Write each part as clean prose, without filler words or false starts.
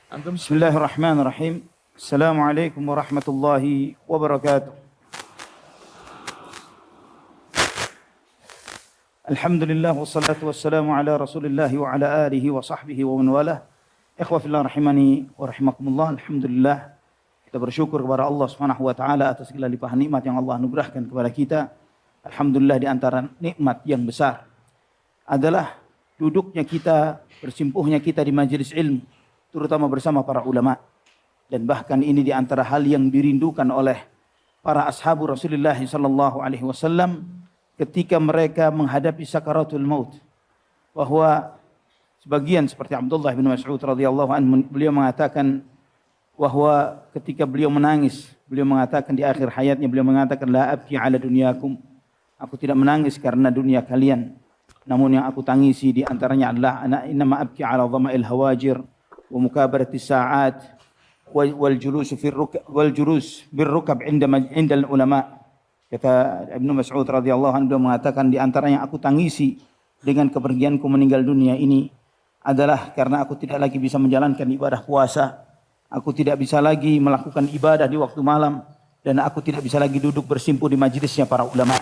Bismillahirrahmanirrahim. Assalamualaikum warahmatullahi wabarakatuh. Alhamdulillah wassalatu wassalamu ala Rasulillah wa ala alihi wa sahbihi wa man walah. Ikhwa fillah rahimani wa rahimakumullah. Alhamdulillah, kita bersyukur kepada Allah Subhanahu wa taala atas segala limpahan nikmat yang Allah anugerahkan kepada kita. Alhamdulillah, di antara nikmat yang besar adalah duduknya kita, bersimpuhnya kita di majelis ilmu, terutama bersama para ulama. Dan bahkan ini di antara hal yang dirindukan oleh para ashabu Rasulullah sallallahu alaihi wasallam ketika mereka menghadapi sakaratul maut. Bahwa sebagian seperti Abdullah bin Mas'ud radhiyallahu anhu, beliau mengatakan bahwa ketika beliau menangis, beliau mengatakan di akhir hayatnya, beliau mengatakan la abki ala dunyakum, aku tidak menangis karena dunia kalian, namun yang aku tangisi di antaranya adalah innama abki ala dhama'il hawajir wa mukabarati sa'at wal julus bir rukab inda ulama. Kata Ibnu Mas'ud radhiyallahu anhu, mengatakan di antara yang aku tangisi dengan kepergianku meninggal dunia ini adalah karena aku tidak lagi bisa menjalankan ibadah puasa, aku tidak bisa lagi melakukan ibadah di waktu malam, dan aku tidak bisa lagi duduk bersimpuh di majelisnya para ulama.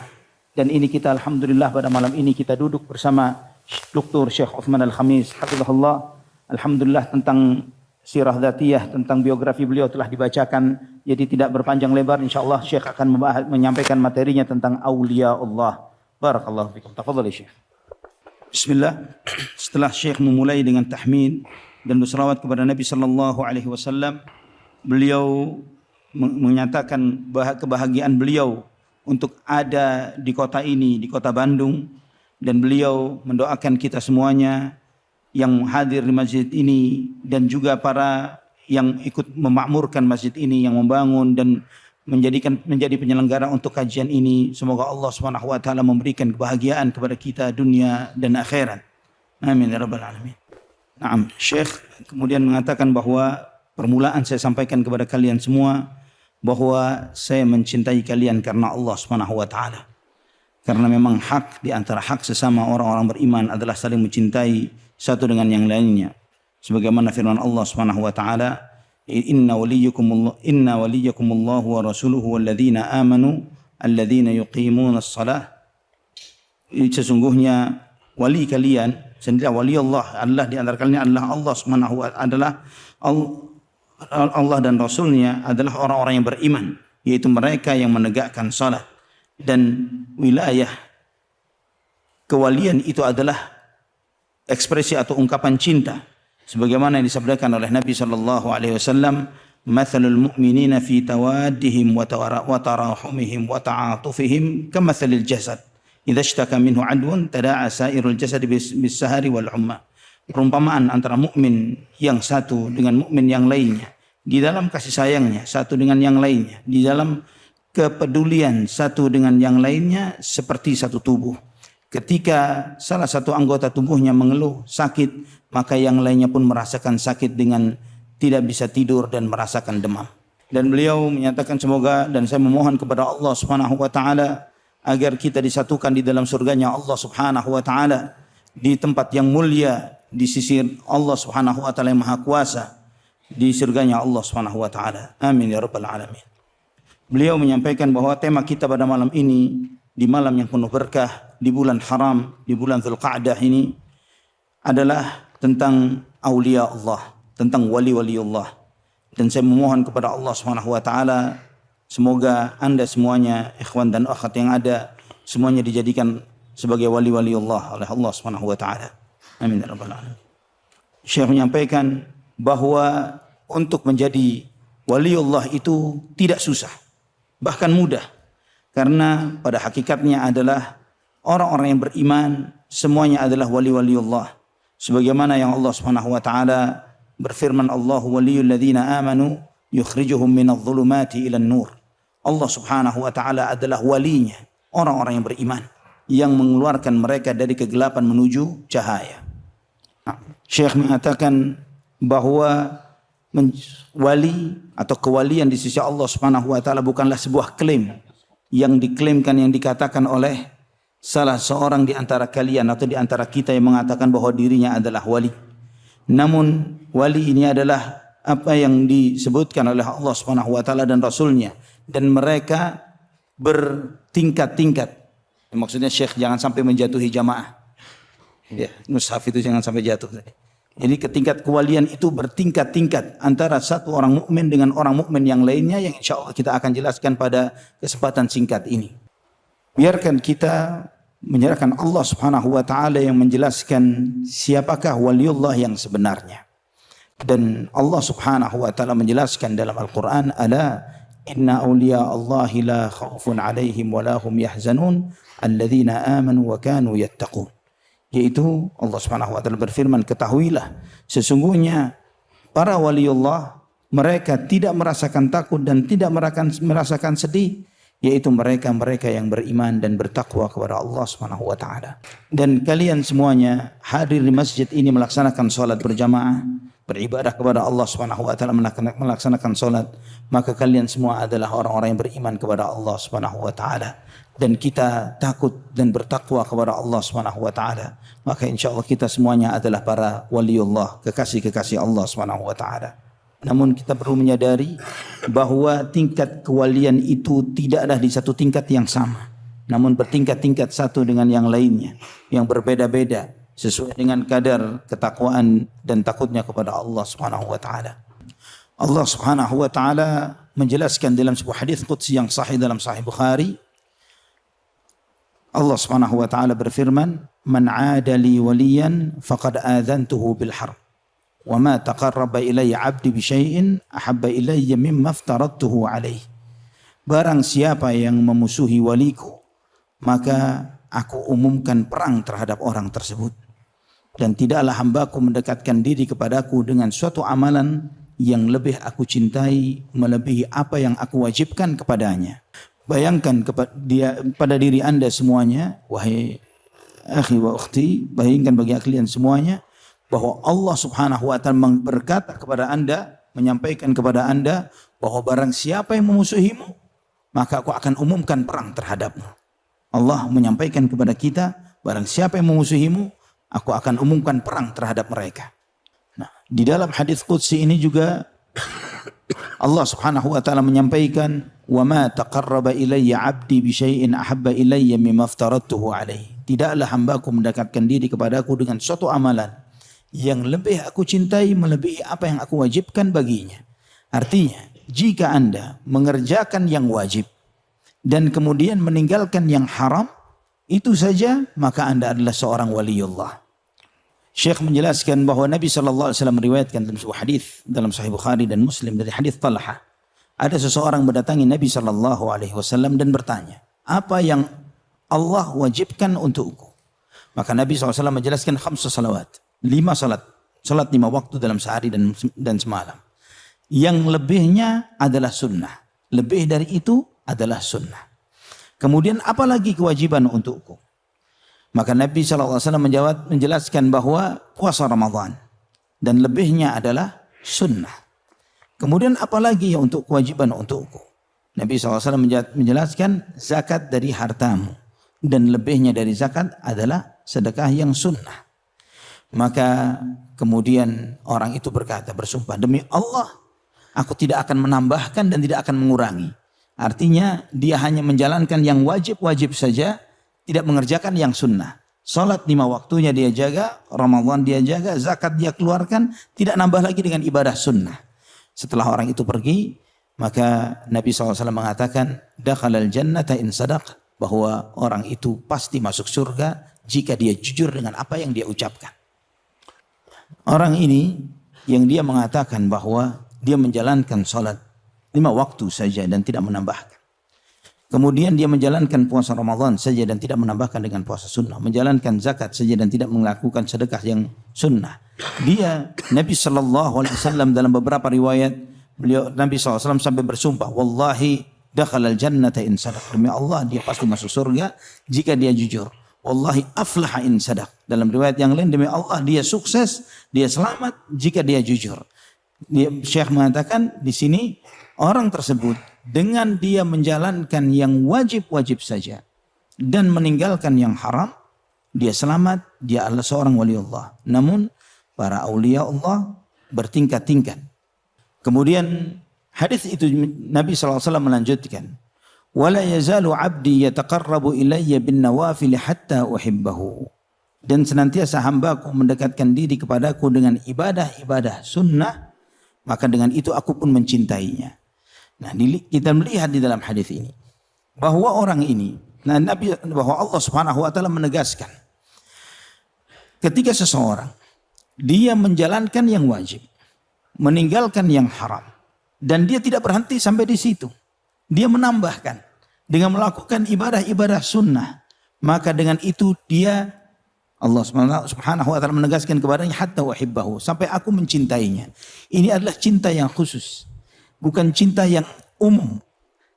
Dan ini kita alhamdulillah pada malam ini kita duduk bersama Dr. Syekh Uthman Al-Khamis hafizahullah. Alhamdulillah, tentang sirah dzatiyah, tentang biografi beliau telah dibacakan. Jadi tidak berpanjang lebar, insyaallah Syekh akan menyampaikan materinya tentang aulia Allah. Barakallahu fikum. Tafadhal Syekh. Bismillah. Setelah Syekh memulai dengan tahmid dan berselawat kepada Nabi sallallahu alaihi wasallam, beliau menyatakan kebahagiaan beliau untuk ada di kota ini, di kota Bandung, dan beliau mendoakan kita semuanya yang hadir di masjid ini dan juga para yang ikut memakmurkan masjid ini, yang membangun dan menjadi penyelenggara untuk kajian ini. Semoga Allah Subhanahu wa taala memberikan kebahagiaan kepada kita dunia dan akhirat. Amin ya rabbal alamin. Naam, Syekh kemudian mengatakan bahwa permulaan saya sampaikan kepada kalian semua bahwa saya mencintai kalian karena Allah Subhanahu wa taala. Karena memang hak di antara hak sesama orang-orang beriman adalah saling mencintai satu dengan yang lainnya. Sebagaimana firman Allah Subhanahu wa taala, inna waliyakumullahu wa rasuluhu walladzina amanu alladzina yuqimuna as-salah. Sesungguhnya wali kalian sendiri, wali Allah adalah di antara kalian adalah Allah Subhanahu wa taala, Allah dan Rasulnya adalah orang-orang yang beriman, yaitu mereka yang menegakkan salat. Dan wilayah kewalian itu adalah ekspresi atau ungkapan cinta, sebagaimana yang disabdakan oleh Nabi sallallahu alaihi wasallam, mathalul mu'minina fi tawaddihim wa tarahumihim wa ta'atufihim kamathalil jasad idza ishtaka minhu adwun tada'a sairul jasad bis-sahari wal humma. Perumpamaan antara mukmin yang satu dengan mukmin yang lainnya di dalam kasih sayangnya satu dengan yang lainnya, di dalam kepedulian satu dengan yang lainnya seperti satu tubuh. Ketika salah satu anggota tubuhnya mengeluh sakit, maka yang lainnya pun merasakan sakit dengan tidak bisa tidur dan merasakan demam. Dan beliau menyatakan semoga, dan saya memohon kepada Allah Subhanahu wa taala agar kita disatukan di dalam surganya Allah Subhanahu wa taala, di tempat yang mulia di sisi Allah Subhanahu wa taala yang Maha Kuasa, di surganya Allah Subhanahu wa taala. Amin ya rabbal alamin. Beliau menyampaikan bahwa tema kita pada malam ini, di malam yang penuh berkah, di bulan haram, di bulan Dzulqa'dah ini, adalah tentang aulia Allah, tentang wali-wali Allah. Dan saya memohon kepada Allah Subhanahu wa taala, semoga Anda semuanya, ikhwan dan akhat yang ada, semuanya dijadikan sebagai wali-wali Allah oleh Allah Subhanahu wa taala. Amin ya rabbal alamin. Syekh menyampaikan bahwa untuk menjadi wali Allah itu tidak susah, bahkan mudah. Karena pada hakikatnya adalah orang-orang yang beriman semuanya adalah wali-wali Allah. Sebagaimana yang Allah Subhanahu wa taala berfirman, Allahu waliyul ladzina amanu yukhrijuhum minadh-dhulumati ilan nur. Allah Subhanahu wa taala adalah walinya orang-orang yang beriman, yang mengeluarkan mereka dari kegelapan menuju cahaya. Syekh mengatakan bahwa wali atau kewalian di sisi Allah Subhanahu wa taala bukanlah sebuah klaim yang diklaimkan, yang dikatakan oleh salah seorang di antara kalian atau di antara kita yang mengatakan bahwa dirinya adalah wali. Namun wali ini adalah apa yang disebutkan oleh Allah Subhanahu wa taala dan Rasulnya, dan mereka bertingkat-tingkat. Maksudnya Syekh jangan sampai menjatuhi jamaah. Ya, mushaf itu jangan sampai jatuh. Jadi ketingkat kewalian itu bertingkat-tingkat antara satu orang mukmin dengan orang mukmin yang lainnya, yang insya Allah kita akan jelaskan pada kesempatan singkat ini. Biarkan kita menyerahkan Allah Subhanahu wa taala yang menjelaskan siapakah waliullah yang sebenarnya. Dan Allah Subhanahu wa taala menjelaskan dalam Al-Qur'an, ala inna awliya Allahi la khaufun alaihim wa la hum yahzanun alladzina amanu wa kanu yattaqun. Yaitu Allah Subhanahu wa taala berfirman, ketahuilah sesungguhnya para waliullah mereka tidak merasakan takut dan tidak merasakan sedih, yaitu mereka-mereka yang beriman dan bertakwa kepada Allah Subhanahu wa taala. Dan kalian semuanya hadir di masjid ini melaksanakan salat berjamaah, beribadah kepada Allah Subhanahu wa taala, melaksanakan salat, maka kalian semua adalah orang-orang yang beriman kepada Allah Subhanahu wa taala. Dan kita takut dan bertakwa kepada Allah Subhanahu wa taala, maka insyaallah kita semuanya adalah para waliullah, kekasih-kekasih Allah Subhanahu wa taala. Namun kita perlu menyadari bahwa tingkat kewalian itu tidaklah di satu tingkat yang sama, namun bertingkat-tingkat satu dengan yang lainnya, yang berbeda-beda sesuai dengan kadar ketakwaan dan takutnya kepada Allah Subhanahu wa taala. Allah Subhanahu wa taala menjelaskan dalam sebuah hadis qudsi yang sahih dalam Sahih Bukhari. Allah Subhanahu wa taala berfirman, "Man 'ada li waliyan faqad adzantuhu bil harb. Wa ma taqarraba ilayya 'abdi bi syai'in ahabba ilayya mimma aftaradtuhu 'alaihi." Barang siapa yang memusuhi waliku, maka aku umumkan perang terhadap orang tersebut. Dan tidaklah hambaku mendekatkan diri kepadaku dengan suatu amalan yang lebih aku cintai melebihi apa yang aku wajibkan kepadanya. Bayangkan pada diri anda semuanya, wahai akhi wa ukhti, bayangkan bagi kalian semuanya bahwa Allah Subhanahu wa taala berkata kepada anda, menyampaikan kepada anda bahwa barang siapa yang memusuhimu, maka aku akan umumkan perang terhadapmu. Allah menyampaikan kepada kita, barang siapa yang memusuhimu, aku akan umumkan perang terhadap mereka. Nah, di dalam hadis qudsi ini juga Allah Subhanahu wa taala menyampaikan, "Wa ma taqarraba ilayya 'abdi bi syai'in ahabba ilayya mimma aftaradtuhu 'alaihi." Tidaklah hambaku mendekatkan diri kepadaku dengan suatu amalan yang lebih aku cintai melebihi apa yang aku wajibkan baginya. Artinya, jika Anda mengerjakan yang wajib dan kemudian meninggalkan yang haram, itu saja maka Anda adalah seorang waliullah. Syekh menjelaskan bahwa Nabi sallallahu alaihi wasallam meriwayatkan dalam sebuah hadis dalam Sahih Bukhari dan Muslim dari hadis Talha. Ada seseorang mendatangi Nabi sallallahu alaihi wasallam dan bertanya, "Apa yang Allah wajibkan untukku?" Maka Nabi sallallahu alaihi wasallam menjelaskan 5 salawat, 5 salat 5 waktu dalam sehari dan semalam. Yang lebihnya adalah sunnah. Lebih dari itu adalah sunnah. Kemudian apa lagi kewajiban untukku? Maka Nabi SAW menjelaskan bahwa puasa Ramadan dan lebihnya adalah sunnah. Kemudian apalagi yang untuk kewajiban untukku? Nabi SAW menjelaskan zakat dari hartamu dan lebihnya dari zakat adalah sedekah yang sunnah. Maka kemudian orang itu bersumpah, demi Allah, aku tidak akan menambahkan dan tidak akan mengurangi. Artinya dia hanya menjalankan yang wajib-wajib saja, tidak mengerjakan yang sunnah. Salat 5 waktunya dia jaga, Ramadan dia jaga, zakat dia keluarkan, tidak nambah lagi dengan ibadah sunnah. Setelah orang itu pergi, maka Nabi SAW mengatakan, dakhalal jannata in sadaq, bahwa orang itu pasti masuk surga jika dia jujur dengan apa yang dia ucapkan. Orang ini yang dia mengatakan bahwa dia menjalankan salat 5 waktu saja dan tidak menambahkan. Kemudian dia menjalankan puasa Ramadan saja dan tidak menambahkan dengan puasa sunnah. Menjalankan zakat saja dan tidak melakukan sedekah yang sunnah. Dia, Nabi SAW dalam beberapa riwayat, Nabi SAW sampai bersumpah, Wallahi dakhalal jannata in sadaq. Demi Allah dia pasti masuk surga jika dia jujur. Wallahi aflaha in sadaq. Dalam riwayat yang lain, demi Allah dia sukses, dia selamat jika dia jujur. Syekh mengatakan di sini, orang tersebut dengan dia menjalankan yang wajib-wajib saja dan meninggalkan yang haram, dia selamat, dia adalah seorang waliullah. Namun para aulia Allah bertingkat-tingkat. Kemudian hadis itu Nabi SAW melanjutkan, wala yazalu abdi yataqarrabu ilayya bin nawafil hatta uhibbahu. Dan senantiasa hambaku mendekatkan diri kepadaku dengan ibadah-ibadah sunnah, maka dengan itu aku pun mencintainya. Nah, kita melihat di dalam hadis ini bahwa orang ini, bahwa Allah Subhanahu wa taala menegaskan ketika seseorang dia menjalankan yang wajib, meninggalkan yang haram, dan dia tidak berhenti sampai di situ. Dia menambahkan dengan melakukan ibadah-ibadah sunnah, maka dengan itu dia, Allah Subhanahu wa taala menegaskan kepadanya, hatta uhibbahu, sampai aku mencintainya. Ini adalah cinta yang khusus, bukan cinta yang umum.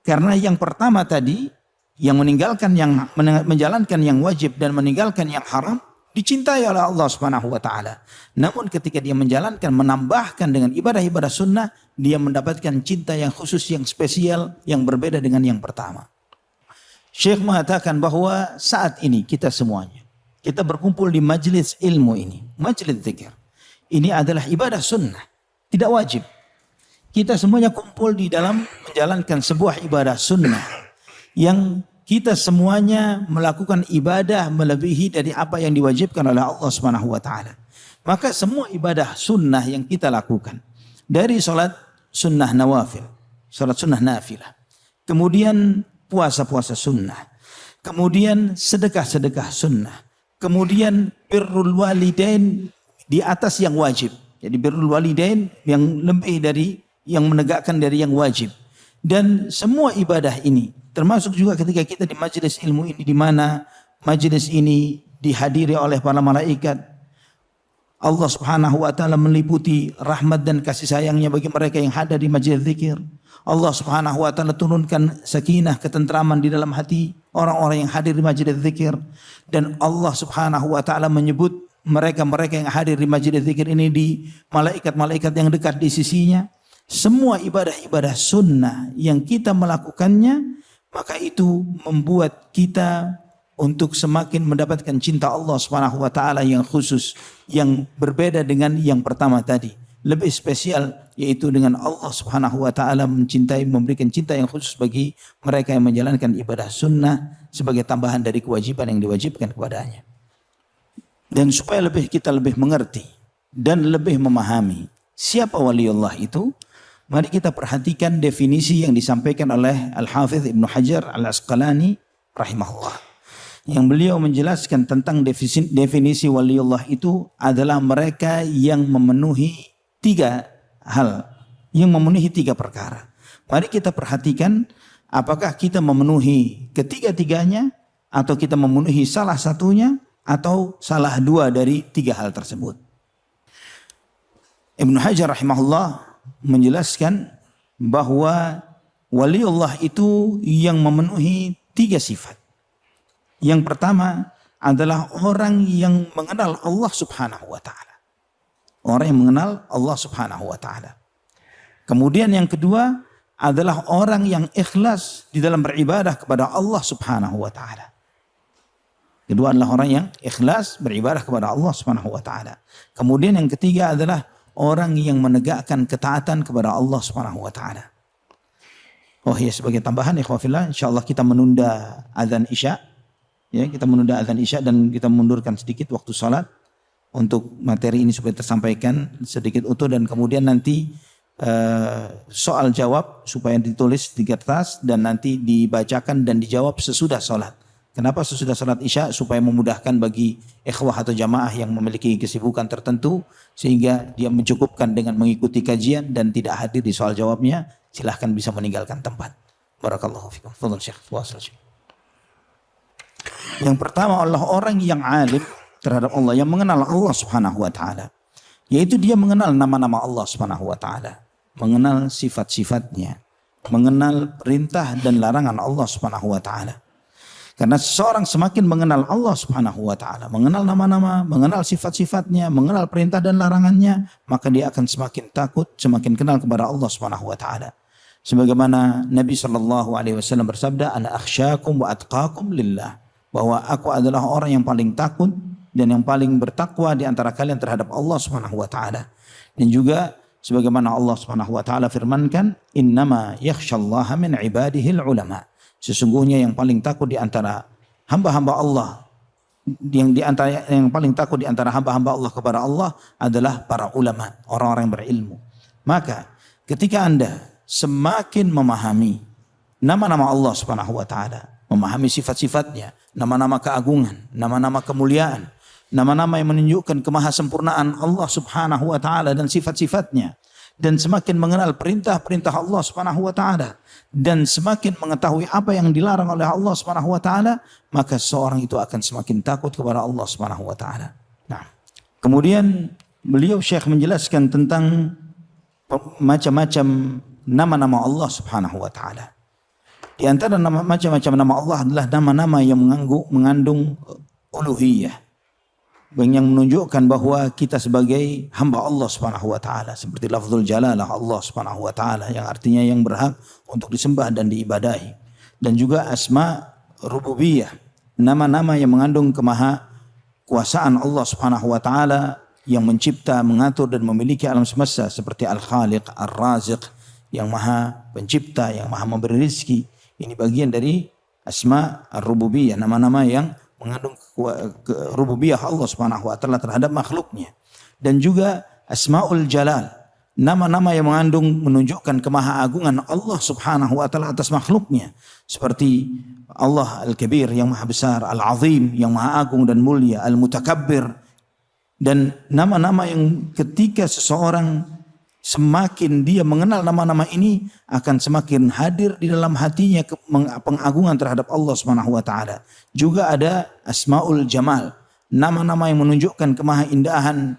Karena yang pertama tadi, yang menjalankan yang wajib dan meninggalkan yang haram, dicintai oleh Allah Subhanahu wa taala. Namun ketika dia menjalankan, menambahkan dengan ibadah-ibadah sunnah, dia mendapatkan cinta yang khusus, yang spesial, yang berbeda dengan yang pertama. Syekh mengatakan bahwa saat ini kita semuanya, kita berkumpul di majelis ilmu ini, majelis zikir. Ini adalah ibadah sunnah, tidak wajib. Kita semuanya kumpul di dalam menjalankan sebuah ibadah sunnah yang kita semuanya melakukan ibadah melebihi dari apa yang diwajibkan oleh Allah Subhanahu wa taala. Maka semua ibadah sunnah yang kita lakukan, dari salat sunnah nawafil, salat sunnah nafilah, kemudian puasa-puasa sunnah, kemudian sedekah-sedekah sunnah, kemudian birrul walidain di atas yang wajib. Jadi birrul walidain yang lebih dari, yang menegakkan dari yang wajib. Dan semua ibadah ini, termasuk juga ketika kita di majelis ilmu ini, di mana majelis ini dihadiri oleh para malaikat, Allah Subhanahu wa taala meliputi rahmat dan kasih sayangnya bagi mereka yang hadir di majelis zikir. Allah Subhanahu wa taala turunkan sakinah, ketentraman di dalam hati orang-orang yang hadir di majelis zikir. Dan Allah Subhanahu wa taala menyebut mereka-mereka yang hadir di majelis zikir ini di malaikat-malaikat yang dekat di sisinya. Semua ibadah-ibadah sunnah yang kita melakukannya, maka itu membuat kita untuk semakin mendapatkan cinta Allah Subhanahu wa taala yang khusus, yang berbeda dengan yang pertama tadi. Lebih spesial, yaitu dengan Allah Subhanahu wa taala mencintai, memberikan cinta yang khusus bagi mereka yang menjalankan ibadah sunnah sebagai tambahan dari kewajiban yang diwajibkan kepadanya. Dan supaya kita lebih mengerti dan lebih memahami siapa waliullah itu, mari kita perhatikan definisi yang disampaikan oleh Al-Hafidh Ibnu Hajar Al-Asqalani rahimahullah. Yang beliau menjelaskan tentang definisi waliullah itu adalah mereka yang memenuhi 3 hal, yang memenuhi 3 perkara. Mari kita perhatikan apakah kita memenuhi ketiga-tiganya, atau kita memenuhi salah satunya, atau salah 2 dari 3 hal tersebut. Ibnu Hajar rahimahullah menjelaskan bahwa waliullah itu yang memenuhi 3 sifat. Yang pertama adalah orang yang mengenal Allah Subhanahu wa taala. Orang yang mengenal Allah Subhanahu wa taala. Kemudian yang kedua adalah orang yang ikhlas di dalam beribadah kepada Allah Subhanahu wa taala. Kedua adalah orang yang ikhlas beribadah kepada Allah Subhanahu wa taala. Kemudian yang ketiga adalah orang yang menegakkan ketaatan kepada Allah Subhanahu wa taala. Oh ya, sebagai tambahan ikhwah fillah, insyaallah kita menunda azan Isya. Ya, kita menunda azan Isya dan kita mundurkan sedikit waktu salat untuk materi ini supaya tersampaikan sedikit utuh, dan kemudian nanti soal jawab supaya ditulis di kertas dan nanti dibacakan dan dijawab sesudah salat. Kenapa sesudah salat Isya? Supaya memudahkan bagi ikhwah atau jamaah yang memiliki kesibukan tertentu, sehingga dia mencukupkan dengan mengikuti kajian dan tidak hadir di soal jawabnya, silahkan bisa meninggalkan tempat. Barakallahu fikum. Fadhil Syekh. Yang pertama adalah orang yang alim terhadap Allah, yang mengenal Allah Subhanahu wa taala. Yaitu dia mengenal nama-nama Allah Subhanahu wa taala, mengenal sifat-sifatnya, mengenal perintah dan larangan Allah Subhanahu wa taala. Karena seseorang semakin mengenal Allah Subhanahu wa taala, mengenal nama-nama, mengenal sifat-sifatnya, mengenal perintah dan larangannya, maka dia akan semakin takut, semakin kenal kepada Allah Subhanahu wa taala. Sebagaimana Nabi sallallahu alaihi wasallam bersabda, "Ana akhsyakum wa atqakum lillah." Bahwa aku adalah orang yang paling takut dan yang paling bertakwa di antara kalian terhadap Allah Subhanahu wa taala. Dan juga Sebagaimana Allah Subhanahu wa taala firmankan, "Innama yakhsyallaha min ibadihil ulama." Sesungguhnya yang paling takut di antara hamba-hamba Allah, yang paling takut di antara hamba-hamba Allah kepada Allah adalah para ulama, orang-orang yang berilmu. Maka ketika Anda semakin memahami nama-nama Allah Subhanahu wa taala, memahami sifat-sifatnya, nama-nama keagungan, nama-nama kemuliaan, nama-nama yang menunjukkan kemahasempurnaan Allah Subhanahu wa taala dan sifat-sifatnya, dan semakin mengenal perintah-perintah Allah Subhanahu wa taala dan semakin mengetahui apa yang dilarang oleh Allah Subhanahu wa taala, maka seorang itu akan semakin takut kepada Allah Subhanahu wa taala. Nah, kemudian beliau Syekh menjelaskan tentang macam-macam nama-nama Allah Subhanahu wa taala. Di antara macam-macam nama Allah adalah nama-nama yang mengandung uluhiyah, yang menunjukkan bahwa kita sebagai hamba Allah Subhanahu wa taala, seperti lafzul jalalah Allah Subhanahu wa taala yang artinya yang berhak untuk disembah dan diibadahi, dan juga asma rububiyah, nama-nama yang mengandung kemahakuasaan Allah Subhanahu wa taala yang mencipta, mengatur dan memiliki alam semesta, seperti Al-Khaliq, Ar-Raziq, yang maha pencipta, yang maha memberi rezeki. Ini bagian dari asma ar-rububiyah, nama-nama yang mengandung rububiyah Allah Subhanahu wa taala terhadap makhluknya. Dan juga asmaul jalal, nama-nama yang mengandung menunjukkan kemahaagungan Allah Subhanahu wa taala atas makhluknya, seperti Allah Al-Kabir yang maha besar, Al-Azim yang maha agung dan mulia, Al-Mutakabbir, dan nama-nama yang ketika seseorang semakin dia mengenal nama-nama ini akan semakin hadir di dalam hatinya pengagungan terhadap Allah Subhanahu wa taala. Juga ada asmaul jamal, nama-nama yang menunjukkan kemahaindahan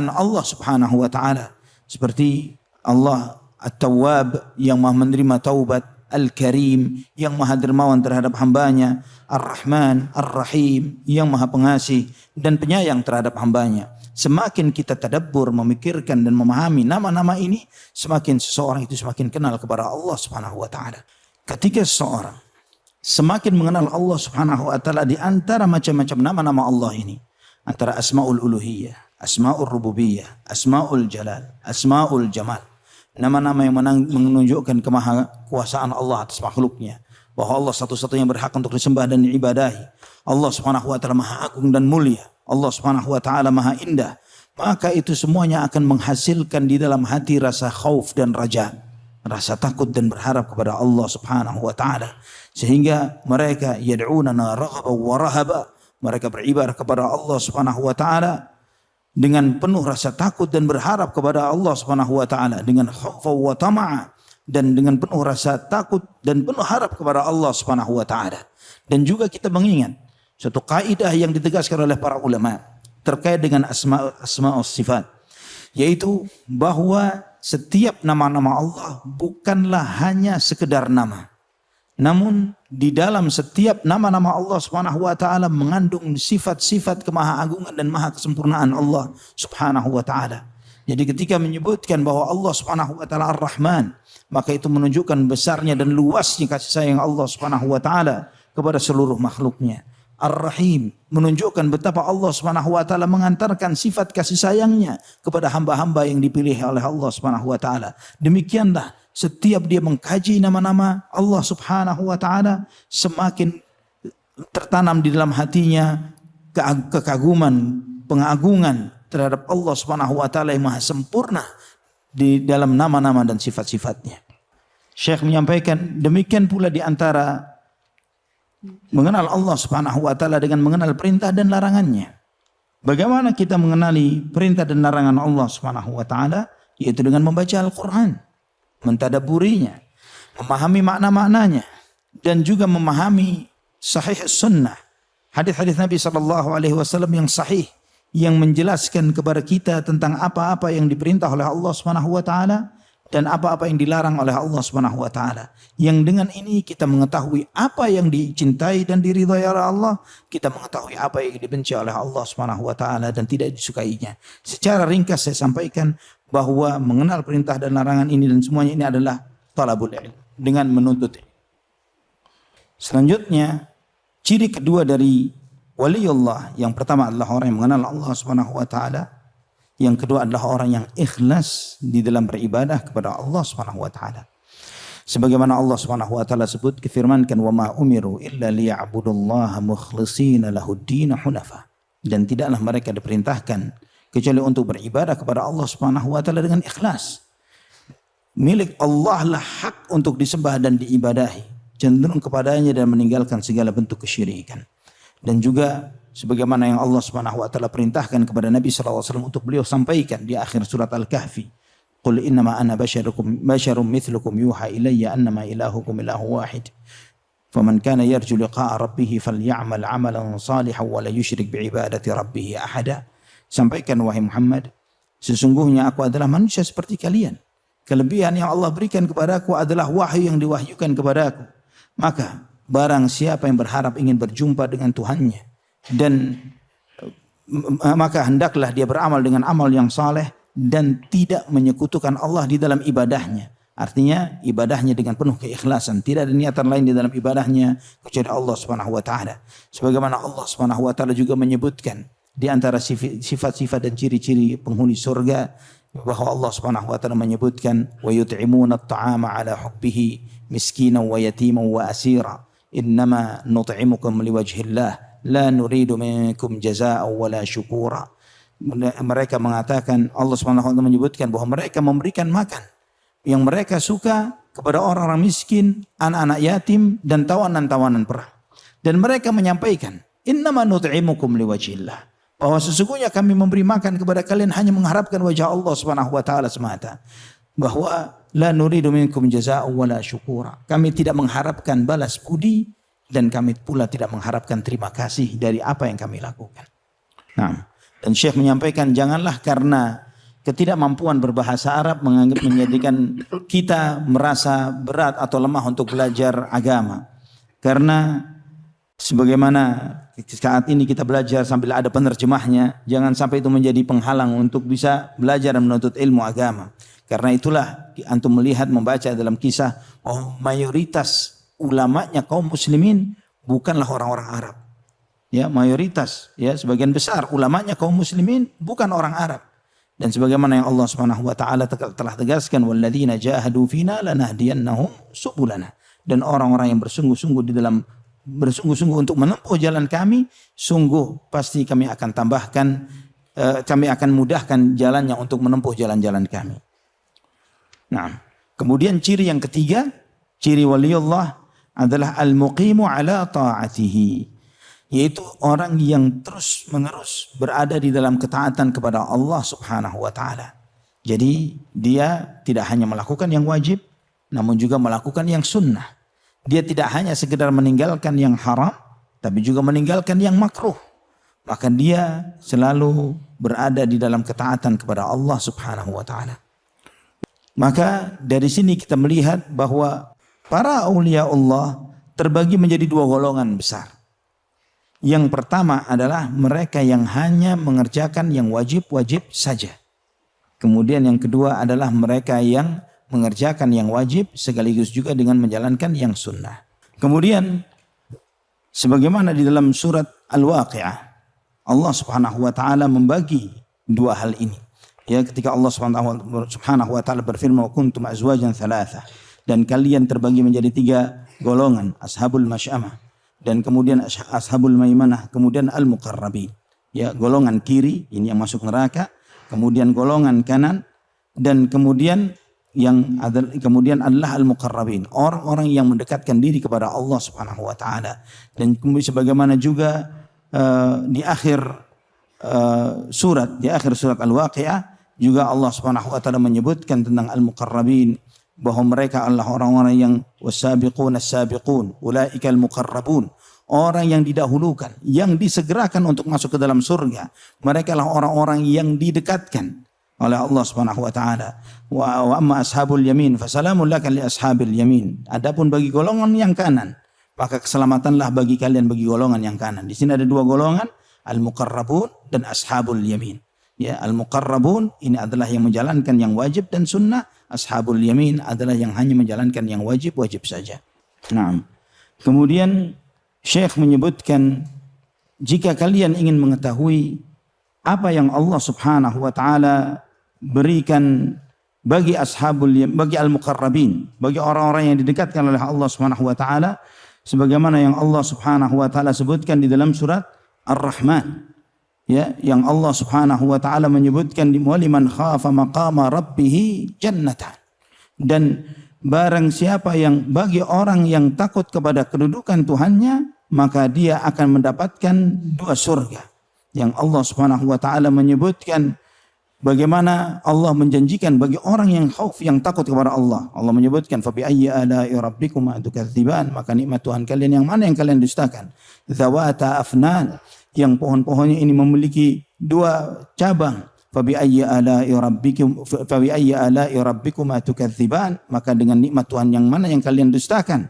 Allah Subhanahu wa taala, seperti Allah At-Tawwab yang maha menerima taubat, Al-Karim yang maha dermawan terhadap hambanya, Ar-Rahman, Ar-Rahim yang maha pengasih dan penyayang terhadap hambanya. Semakin kita tadabbur, memikirkan dan memahami nama-nama ini, semakin seseorang itu semakin kenal kepada Allah Subhanahu wa taala. Ketika seseorang semakin mengenal Allah Subhanahu wa taala di antara macam-macam nama-nama Allah ini, antara asmaul uluhiyah, asmaul rububiyah, asmaul jalal, asmaul jamal, nama-nama yang menunjukkan kemahakuasaan Allah atas makhluknya, bahwa Allah satu-satunya berhak untuk disembah dan diibadahi. Allah Subhanahu wa taala maha agung dan mulia, Allah Subhanahu wa taala maha indah. Maka itu semuanya akan menghasilkan di dalam hati rasa khauf dan raja, rasa takut dan berharap kepada Allah Subhanahu wa taala, sehingga mereka yad'unana raghaban wa rahaba, mereka beribadah kepada Allah Subhanahu wa taala dengan penuh rasa takut dan berharap kepada Allah Subhanahu wa taala, dengan khaufan wa tama'a, dan dengan penuh rasa takut dan penuh harap kepada Allah Subhanahu wa taala. Dan juga kita mengingat satu kaidah yang ditegaskan oleh para ulama terkait dengan asma sifat, yaitu bahwa setiap nama-nama Allah bukanlah hanya sekedar nama, namun di dalam setiap nama-nama Allah Subhanahu wa taala mengandung sifat-sifat kemahaagungan dan maha kesempurnaan Allah Subhanahu wa taala. Jadi ketika menyebutkan bahwa Allah Subhanahu wa taala Ar-Rahman, maka itu menunjukkan besarnya dan luasnya kasih sayang Allah Subhanahu wa taala kepada seluruh makhluknya. Ar-Rahim menunjukkan betapa Allah Subhanahu wa taala mengantarkan sifat kasih sayangnya kepada hamba-hamba yang dipilih oleh Allah Subhanahu wa taala. Demikianlah setiap dia mengkaji nama-nama Allah Subhanahu wa taala, semakin tertanam di dalam hatinya kekaguman, pengagungan terhadap Allah Subhanahu wa taala yang maha sempurna di dalam nama-nama dan sifat-sifatnya. Syekh menyampaikan demikian pula di antara mengenal Allah Subhanahu wa taala dengan mengenal perintah dan larangannya. Bagaimana kita mengenali perintah dan larangan Allah Subhanahu wa taala? Yaitu dengan membaca Al-Qur'an, mentadabburinya, memahami makna-maknanya, dan juga memahami sahih sunnah, hadis-hadis Nabi sallallahu alaihi wasallam yang sahih yang menjelaskan kepada kita tentang apa-apa yang diperintah oleh Allah Subhanahu wa taala dan apa-apa yang dilarang oleh Allah Subhanahu wa taala. Yang dengan ini kita mengetahui apa yang dicintai dan diridhai oleh Allah, kita mengetahui apa yang dibenci oleh Allah Subhanahu wa taala dan tidak disukainya. Secara ringkas saya sampaikan bahwa mengenal perintah dan larangan ini dan semuanya ini adalah talabul ilm, dengan menuntut ilmu. Selanjutnya, ciri kedua dari waliullah yang pertama adalah orang yang mengenal Allah Subhanahu wa taala, Yang kedua adalah orang yang ikhlas di dalam beribadah kepada Allah Subhanahu wa taala. Sebagaimana Allah Subhanahu wa taala sebut, firmankan, "Wa ma umiru illa liya'budullaha mukhlishina lahud-din hunafa." Dan tidaklah mereka diperintahkan kecuali untuk beribadah kepada Allah Subhanahu wa taala dengan ikhlas. Milik Allah lah hak untuk disembah dan diibadahi, cenderung kepadanya dan meninggalkan segala bentuk kesyirikan. Dan juga sebagaimana yang Allah Subhanahu wa taala perintahkan kepada Nabi sallallahu alaihi wasallam untuk beliau sampaikan di akhir surat Al-Kahfi, "Qul innama ana basyarum mithlukum yuha ilayya annama ilahukum ilahu wahid. Faman kana yarju liqa'a rabbih faly'amal 'amalan salihan wa la yusyrik bi'ibadati rabbih ahada." Sampaikan wahai Muhammad, sesungguhnya aku adalah manusia seperti kalian. Kelebihan yang Allah berikan kepadaku adalah wahyu yang diwahyukan kepadaku. Maka barang siapa yang berharap ingin berjumpa dengan Tuhannya, dan maka hendaklah dia beramal dengan amal yang saleh dan tidak menyekutukan Allah di dalam ibadahnya. Artinya ibadahnya dengan penuh keikhlasan, tidak ada niatan lain di dalam ibadahnya kecuali Allah Subhanahu wa taala. Sebagaimana Allah Subhanahu wa taala juga menyebutkan di antara sifat-sifat dan ciri-ciri penghuni surga, bahwa Allah Subhanahu wa taala menyebutkan, "Wa yut'imuna at-ta'ama 'ala hubbihi miskinan wa yatiman wa asira. Innama nut'imukum liwajhillah la nuridu minkum jazaa'an wala syukura." Mereka mengatakan, Allah Subhanahu wa taala menyebutkan bahwa mereka memberikan makan yang mereka suka kepada orang-orang miskin, anak-anak yatim dan tawanan-tawanan perang. Dan mereka menyampaikan, "Innama nut'imukum liwajhillah." Bahwa sesungguhnya kami memberi makan kepada kalian hanya mengharapkan wajah Allah Subhanahu wa taala semata. Bahwa la nuridu minkum jazaa'an wala syukura. Kami tidak mengharapkan balas budi dan kami pula tidak mengharapkan terima kasih dari apa yang kami lakukan. Nah, dan Syekh menyampaikan, janganlah karena ketidakmampuan berbahasa Arab menjadikan kita merasa berat atau lemah untuk belajar agama. Karena sebagaimana saat ini kita belajar sambil ada penerjemahnya, jangan sampai itu menjadi penghalang untuk bisa belajar dan menuntut ilmu agama. Karena itulah antum melihat, membaca dalam kisah, mayoritas ulamanya kaum muslimin bukanlah orang-orang Arab. Ya, mayoritas, ya, sebagian besar ulamanya kaum muslimin bukan orang Arab. Dan sebagaimana yang Allah Subhanahu wa taala telah tegaskan, "Walladzina jahadu fina lanahdiyannahum subulana." Dan orang-orang yang bersungguh-sungguh untuk menempuh jalan kami, sungguh pasti kami akan tambahkan, kami akan mudahkan jalannya untuk menempuh jalan-jalan kami. Nah, kemudian ciri yang ketiga, ciri waliullah adalah al-muqimu ala ta'atihi, yaitu orang yang terus menerus berada di dalam ketaatan kepada Allah Subhanahu wa taala. Jadi dia tidak hanya melakukan yang wajib, namun juga melakukan yang sunnah. Dia tidak hanya sekedar meninggalkan yang haram, tapi juga meninggalkan yang makruh. Maka dia selalu berada di dalam ketaatan kepada Allah Subhanahu wa taala. Maka dari sini kita melihat bahwa para aulia Allah terbagi menjadi dua golongan besar. Yang pertama adalah mereka yang hanya mengerjakan yang wajib-wajib saja. Kemudian yang kedua adalah mereka yang mengerjakan yang wajib sekaligus juga dengan menjalankan yang sunnah. Kemudian sebagaimana di dalam surat Al-Waqi'ah, Allah Subhanahu wa taala membagi dua hal ini. Ya, ketika Allah Subhanahu wa taala berfirman, "Kuntum azwajan thalatha." Dan kalian terbagi menjadi tiga golongan, ashabul masy'amah, dan kemudian ashabul maimanah, kemudian al-muqarrabin. Ya, golongan kiri ini yang masuk neraka, kemudian golongan kanan, dan kemudian adalah al-muqarrabin, orang-orang yang mendekatkan diri kepada Allah Subhanahu wa taala. Dan kemudian sebagaimana juga di akhir surat Al-Waqi'ah juga Allah Subhanahu wa taala menyebutkan tentang al-muqarrabin, bahwa mereka adalah orang-orang yang wasabiqun as-sabiqun ulaika al-muqarrabun, orang yang didahulukan, yang disegerakan untuk masuk ke dalam surga. Mereka adalah orang-orang yang didekatkan oleh Allah Subhanahu wa taala. Wa amma ashabul yamin fasalamun laka li ashabil yamin. Adapun bagi golongan yang kanan, maka keselamatanlah bagi kalian bagi golongan yang kanan. Di sini ada dua golongan, al-muqarrabun dan ashabul yamin. Ya, al-muqarrabun ini adalah yang menjalankan yang wajib dan sunnah, ashabul yamin adalah yang hanya menjalankan yang wajib-wajib saja. Nah, kemudian Syekh menyebutkan, jika kalian ingin mengetahui apa yang Allah Subhanahu wa taala berikan bagi bagi al-muqarrabin, bagi orang-orang yang didekatkan oleh Allah Subhanahu wa taala, sebagaimana yang Allah Subhanahu wa taala sebutkan di dalam surat Ar-Rahman. Ya, yang Allah Subhanahu wa taala menyebutkan di waliman khafa maqama rabbih jannatan. Dan barang siapa yang bagi orang yang takut kepada kedudukan Tuhannya, maka dia akan mendapatkan 2 surga. Yang Allah Subhanahu wa taala menyebutkan bagaimana Allah menjanjikan bagi orang yang khauf, yang takut kepada Allah. Allah menyebutkan fa bi ayyi ala'i rabbikuma tukadziban, maka nikmat Tuhan kalian yang mana yang kalian dustakan? Zawata afnan, yang pohon-pohonnya ini memiliki 2 cabang. Fa bi ayyi ala'i rabbikuma tukadziban, maka dengan nikmat Tuhan yang mana yang kalian dustakan?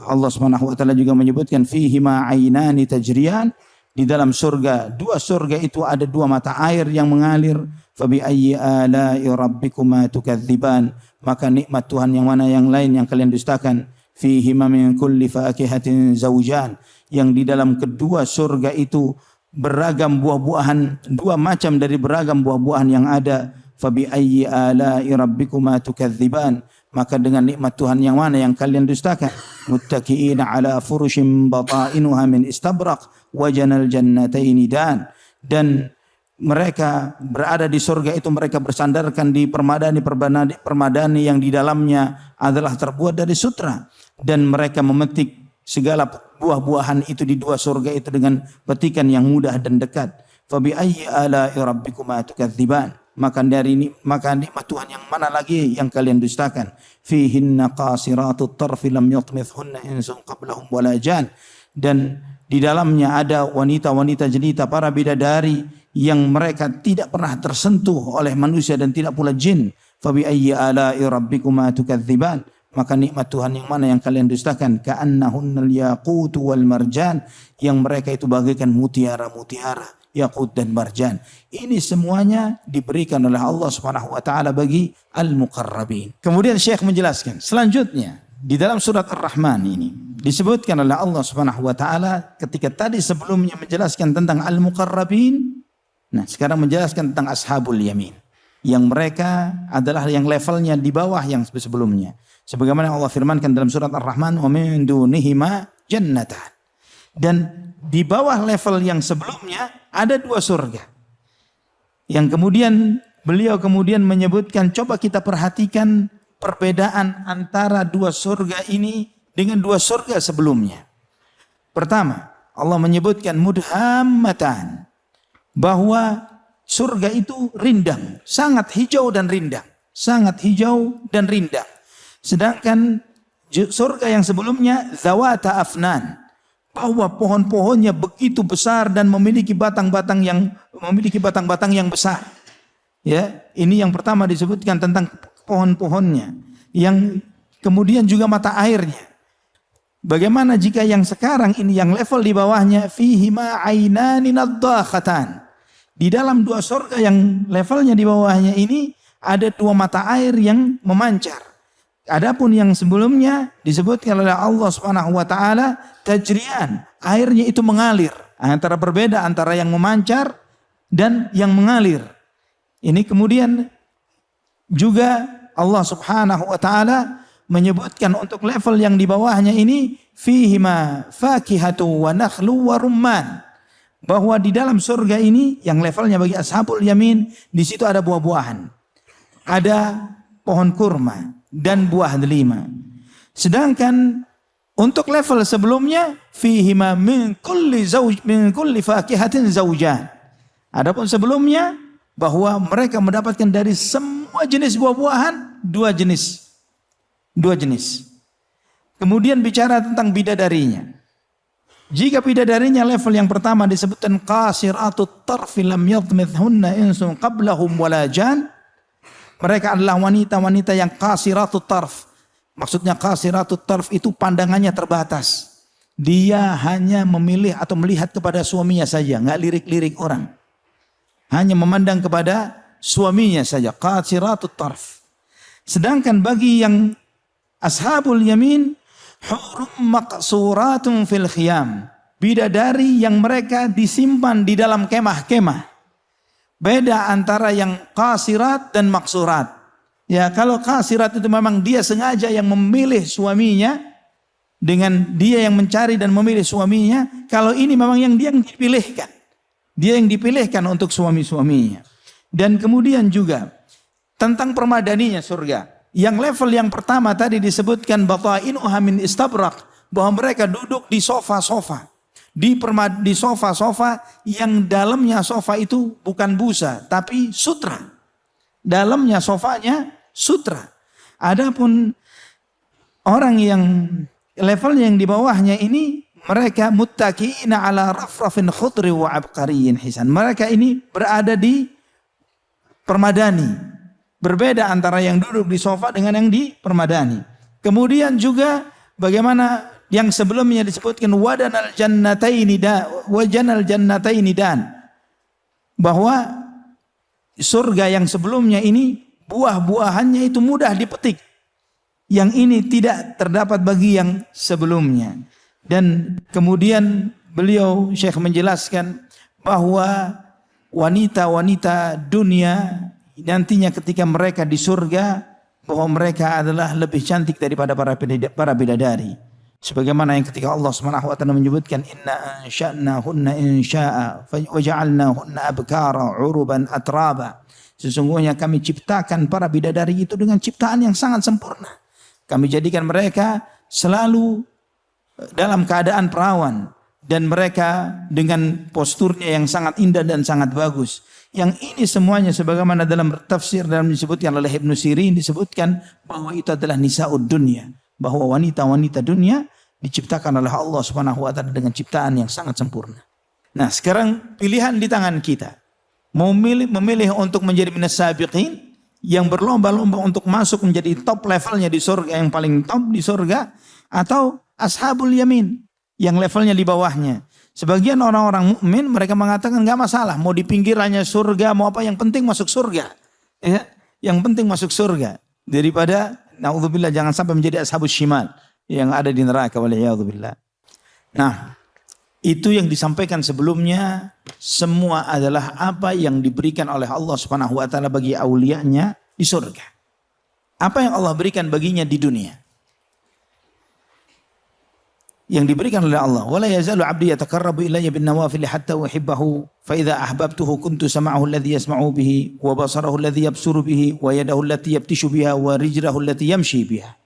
Allah Subhanahu wa taala juga menyebutkan fihi ma ainani tajriyan, di dalam surga, 2 surga itu ada 2 mata air yang mengalir. Fa bi ayyi ala'i rabbikuma tukadziban, maka nikmat Tuhan yang mana yang lain yang kalian dustakan? Fihi ma min kulli fakihatin zawjan, yang di dalam kedua surga itu beragam buah-buahan, 2 macam dari beragam buah-buahan yang ada. Fa bi ayyi ala'i rabbikuma tukadziban, maka dengan nikmat Tuhan yang mana yang kalian dustakan? Muttaqiina ala furushin batainuha min istabraq wajanal jannataini dan mereka berada di surga itu, mereka bersandarkan di permadani yang di dalamnya adalah terbuat dari sutra, dan mereka memetik segala buah-buahan itu di 2 surga itu dengan petikan yang mudah dan dekat. Fa bi ayyi ala'i rabbikuma tukadziban, maka nikmat Tuhan yang mana lagi yang kalian dustakan? Fihinna qasiratut tarfi lam yatmithunna insun qablahum wala jan, dan di dalamnya ada wanita-wanita jelita, para bidadari yang mereka tidak pernah tersentuh oleh manusia dan tidak pula jin. Fa bi ayyi ala'i rabbikuma tukadziban, maka nikmat Tuhan yang mana yang kalian dustakan? Ka'annahunnal yaqutu wal marjan, yang mereka itu bagaikan mutiara-mutiara, yaqut dan marjan. Ini semuanya diberikan oleh Allah Subhanahu wa taala bagi al-muqarrabin. Kemudian Syekh menjelaskan selanjutnya di dalam surat Ar-Rahman ini disebutkan oleh Allah Subhanahu wa taala ketika tadi sebelumnya menjelaskan tentang al-muqarrabin. Nah, sekarang menjelaskan tentang ashabul yamin, yang mereka adalah yang levelnya di bawah yang sebelumnya. Sebagaimana Allah firmankan dalam surat Ar-Rahman, wa min dunihima jannatan. Dan di bawah level yang sebelumnya ada 2 surga. Yang kemudian beliau menyebutkan, coba kita perhatikan perbedaan antara 2 surga ini dengan 2 surga sebelumnya. Pertama, Allah menyebutkan mudhammatan, bahwa surga itu rindang, sangat hijau dan rindang, sangat hijau dan rindang. Sedangkan surga yang sebelumnya zawata afnan, bahwa pohon-pohonnya begitu besar dan memiliki batang-batang yang besar. Ya, ini yang pertama disebutkan tentang pohon-pohonnya, yang kemudian juga mata airnya. Bagaimana jika yang sekarang ini yang level di bawahnya fihi ma ainani naddakhatan. Di dalam 2 surga yang levelnya di bawahnya ini ada 2 mata air yang memancar. Adapun yang sebelumnya disebutkan oleh Allah Subhanahu wa taala tajrian, airnya itu mengalir. Antara berbeda antara yang memancar dan yang mengalir. Ini kemudian juga Allah Subhanahu wa taala menyebutkan untuk level yang di bawahnya ini fihi ma fakihatu wa nakhlu wa rumman, bahwa di dalam surga ini yang levelnya bagi ashabul yamin, di situ ada buah-buahan, ada pohon kurma dan buah delima. Sedangkan untuk level sebelumnya fihi ma min kulli fakihatin zawjan. Adapun sebelumnya bahwa mereka mendapatkan dari semua jenis buah-buahan 2 jenis. 2 jenis. Kemudian bicara tentang bidadarinya. Jika bidadarinya level yang pertama disebutkan qasiratut tarfi lam yatmithunna insun qablahum wala jan. Mereka adalah wanita-wanita yang qasiratut tarf. Maksudnya qasiratut tarf itu pandangannya terbatas. Dia hanya memilih atau melihat kepada suaminya saja, enggak lirik-lirik orang. Hanya memandang kepada suaminya saja, qasiratut tarf. Sedangkan bagi yang ashabul yamin, hurum maqsuratun fil khiyam, bidadari yang mereka disimpan di dalam kemah-kemah. Beda antara yang qasirat dan maksurat. Ya, kalau qasirat itu memang dia sengaja yang memilih suaminya, dengan dia yang mencari dan memilih suaminya. Kalau ini memang yang dia yang dipilihkan. Dia yang dipilihkan untuk suami-suaminya. Dan kemudian juga tentang permadaninya surga. Yang level yang pertama tadi disebutkan batainuha min istabrak, bahwa mereka duduk di sofa-sofa. Di sofa-sofa yang dalamnya sofa itu bukan busa tapi sutra. Dalamnya sofanya sutra. Adapun orang yang levelnya yang di bawahnya ini, mereka muttaqiina ala rafrafin khudri wa abqariyin hisan. Mereka ini berada di permadani. Berbeda antara yang duduk di sofa dengan yang di permadani. Kemudian juga bagaimana yang sebelumnya disebutkan wadanal jannataini dan bahwa surga yang sebelumnya ini buah-buahannya itu mudah dipetik. Yang ini tidak terdapat bagi yang sebelumnya. Dan kemudian beliau Syekh menjelaskan bahwa wanita-wanita dunia nantinya ketika mereka di surga, bahwa mereka adalah lebih cantik daripada para bidadari. Sebagaimana yang ketika Allah Subhanahu wa taala menyebutkan inna ansha'nahunna insya'a waja'alnahunna abkara 'uruban atraba. Sesungguhnya kami ciptakan para bidadari itu dengan ciptaan yang sangat sempurna. Kami jadikan mereka selalu dalam keadaan perawan dan mereka dengan posturnya yang sangat indah dan sangat bagus. Yang ini semuanya sebagaimana dalam tafsir dalam disebutkan oleh Ibnu Sirin, disebutkan bahwa itu adalah nisa'ud dunya, bahwa wanita-wanita dunia diciptakan oleh Allah Subhanahu wa taala dengan ciptaan yang sangat sempurna. Nah, sekarang pilihan di tangan kita. Mau memilih untuk menjadi minas sabiqin yang berlomba-lomba untuk masuk menjadi top levelnya di surga, yang paling top di surga, atau ashabul yamin yang levelnya di bawahnya. Sebagian orang-orang mukmin mereka mengatakan enggak masalah, mau di pinggirannya surga, mau apa, yang penting masuk surga. Ya, yang penting masuk surga daripada naudzubillah jangan sampai menjadi ashabus shimal yang ada di neraka waliyadzubillah. Nah, itu yang disampaikan sebelumnya semua adalah apa yang diberikan oleh Allah Subhanahu wa taala bagi aulianya di surga. Apa yang Allah berikan baginya di dunia. Yang diberikan oleh Allah. Wala yazalu 'abdi yataqarrabu ilayya bin nawafil hatta uhibbahu fa idza ahbabtuhu kuntu sam'ahu alladhi yasma'u bihi wa basarahu alladhi yabsuru bihi wa yadahu allati yabtishu biha wa rijlahu allati yamshi biha.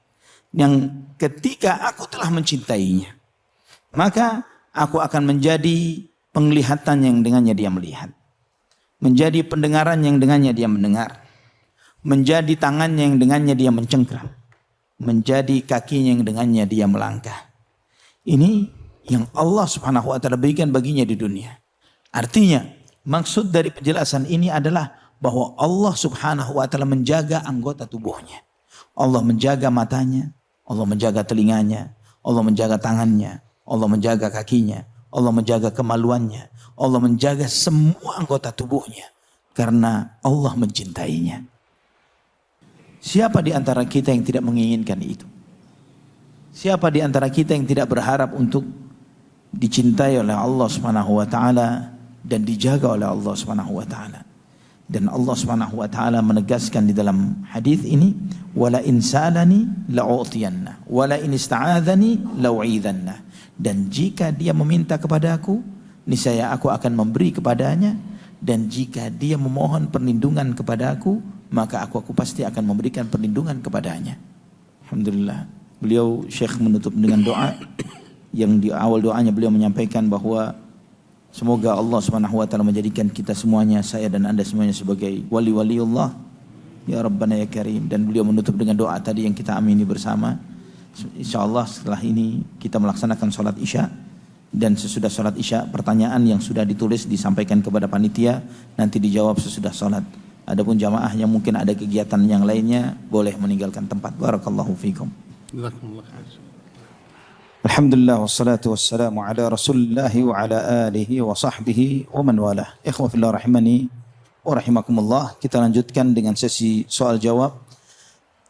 Yang ketika aku telah mencintainya, maka aku akan menjadi penglihatan yang dengannya dia melihat, menjadi pendengaran yang dengannya dia mendengar, menjadi tangannya yang dengannya dia mencengkram, menjadi kakinya yang dengannya dia melangkah. Ini yang Allah Subhanahu wa taala berikan baginya di dunia. Artinya, maksud dari penjelasan ini adalah bahwa Allah Subhanahu wa taala menjaga anggota tubuhnya. Allah menjaga matanya, Allah menjaga telinganya, Allah menjaga tangannya, Allah menjaga kakinya, Allah menjaga kemaluannya, Allah menjaga semua anggota tubuhnya karena Allah mencintainya. Siapa di antara kita yang tidak menginginkan itu? Siapa di antara kita yang tidak berharap untuk dicintai oleh Allah Subhanahu wa taala dan dijaga oleh Allah Subhanahu wa taala? Dan Allah Subhanahu wa taala menegaskan di dalam hadis ini, wala in salani la'utiyanna wala in ista'adzani la'u'idzanna. Dan jika dia meminta kepadaku, niscaya aku akan memberi kepadanya, dan jika dia memohon perlindungan kepadaku, maka aku pasti akan memberikan perlindungan kepadanya. Alhamdulillah. Beliau Syekh menutup dengan doa yang di awal doanya beliau menyampaikan bahwa semoga Allah Subhanahu wa taala menjadikan kita semuanya, saya dan Anda semuanya sebagai wali-waliullah ya Rabbana ya Karim. Dan beliau menutup dengan doa tadi yang kita amini bersama. Insyaallah setelah ini kita melaksanakan salat Isya, dan sesudah salat Isya pertanyaan yang sudah ditulis disampaikan kepada panitia, nanti dijawab sesudah salat. Adapun jamaah yang mungkin ada kegiatan yang lainnya boleh meninggalkan tempat. Barakallahu fikum. Alhamdulillah wassalatu wassalamu ala Rasulillah wa ala alihi wa sahbihi wa man walah. Ikhwah fillah rahimani wa rahimakumullah. Kita lanjutkan dengan sesi soal jawab.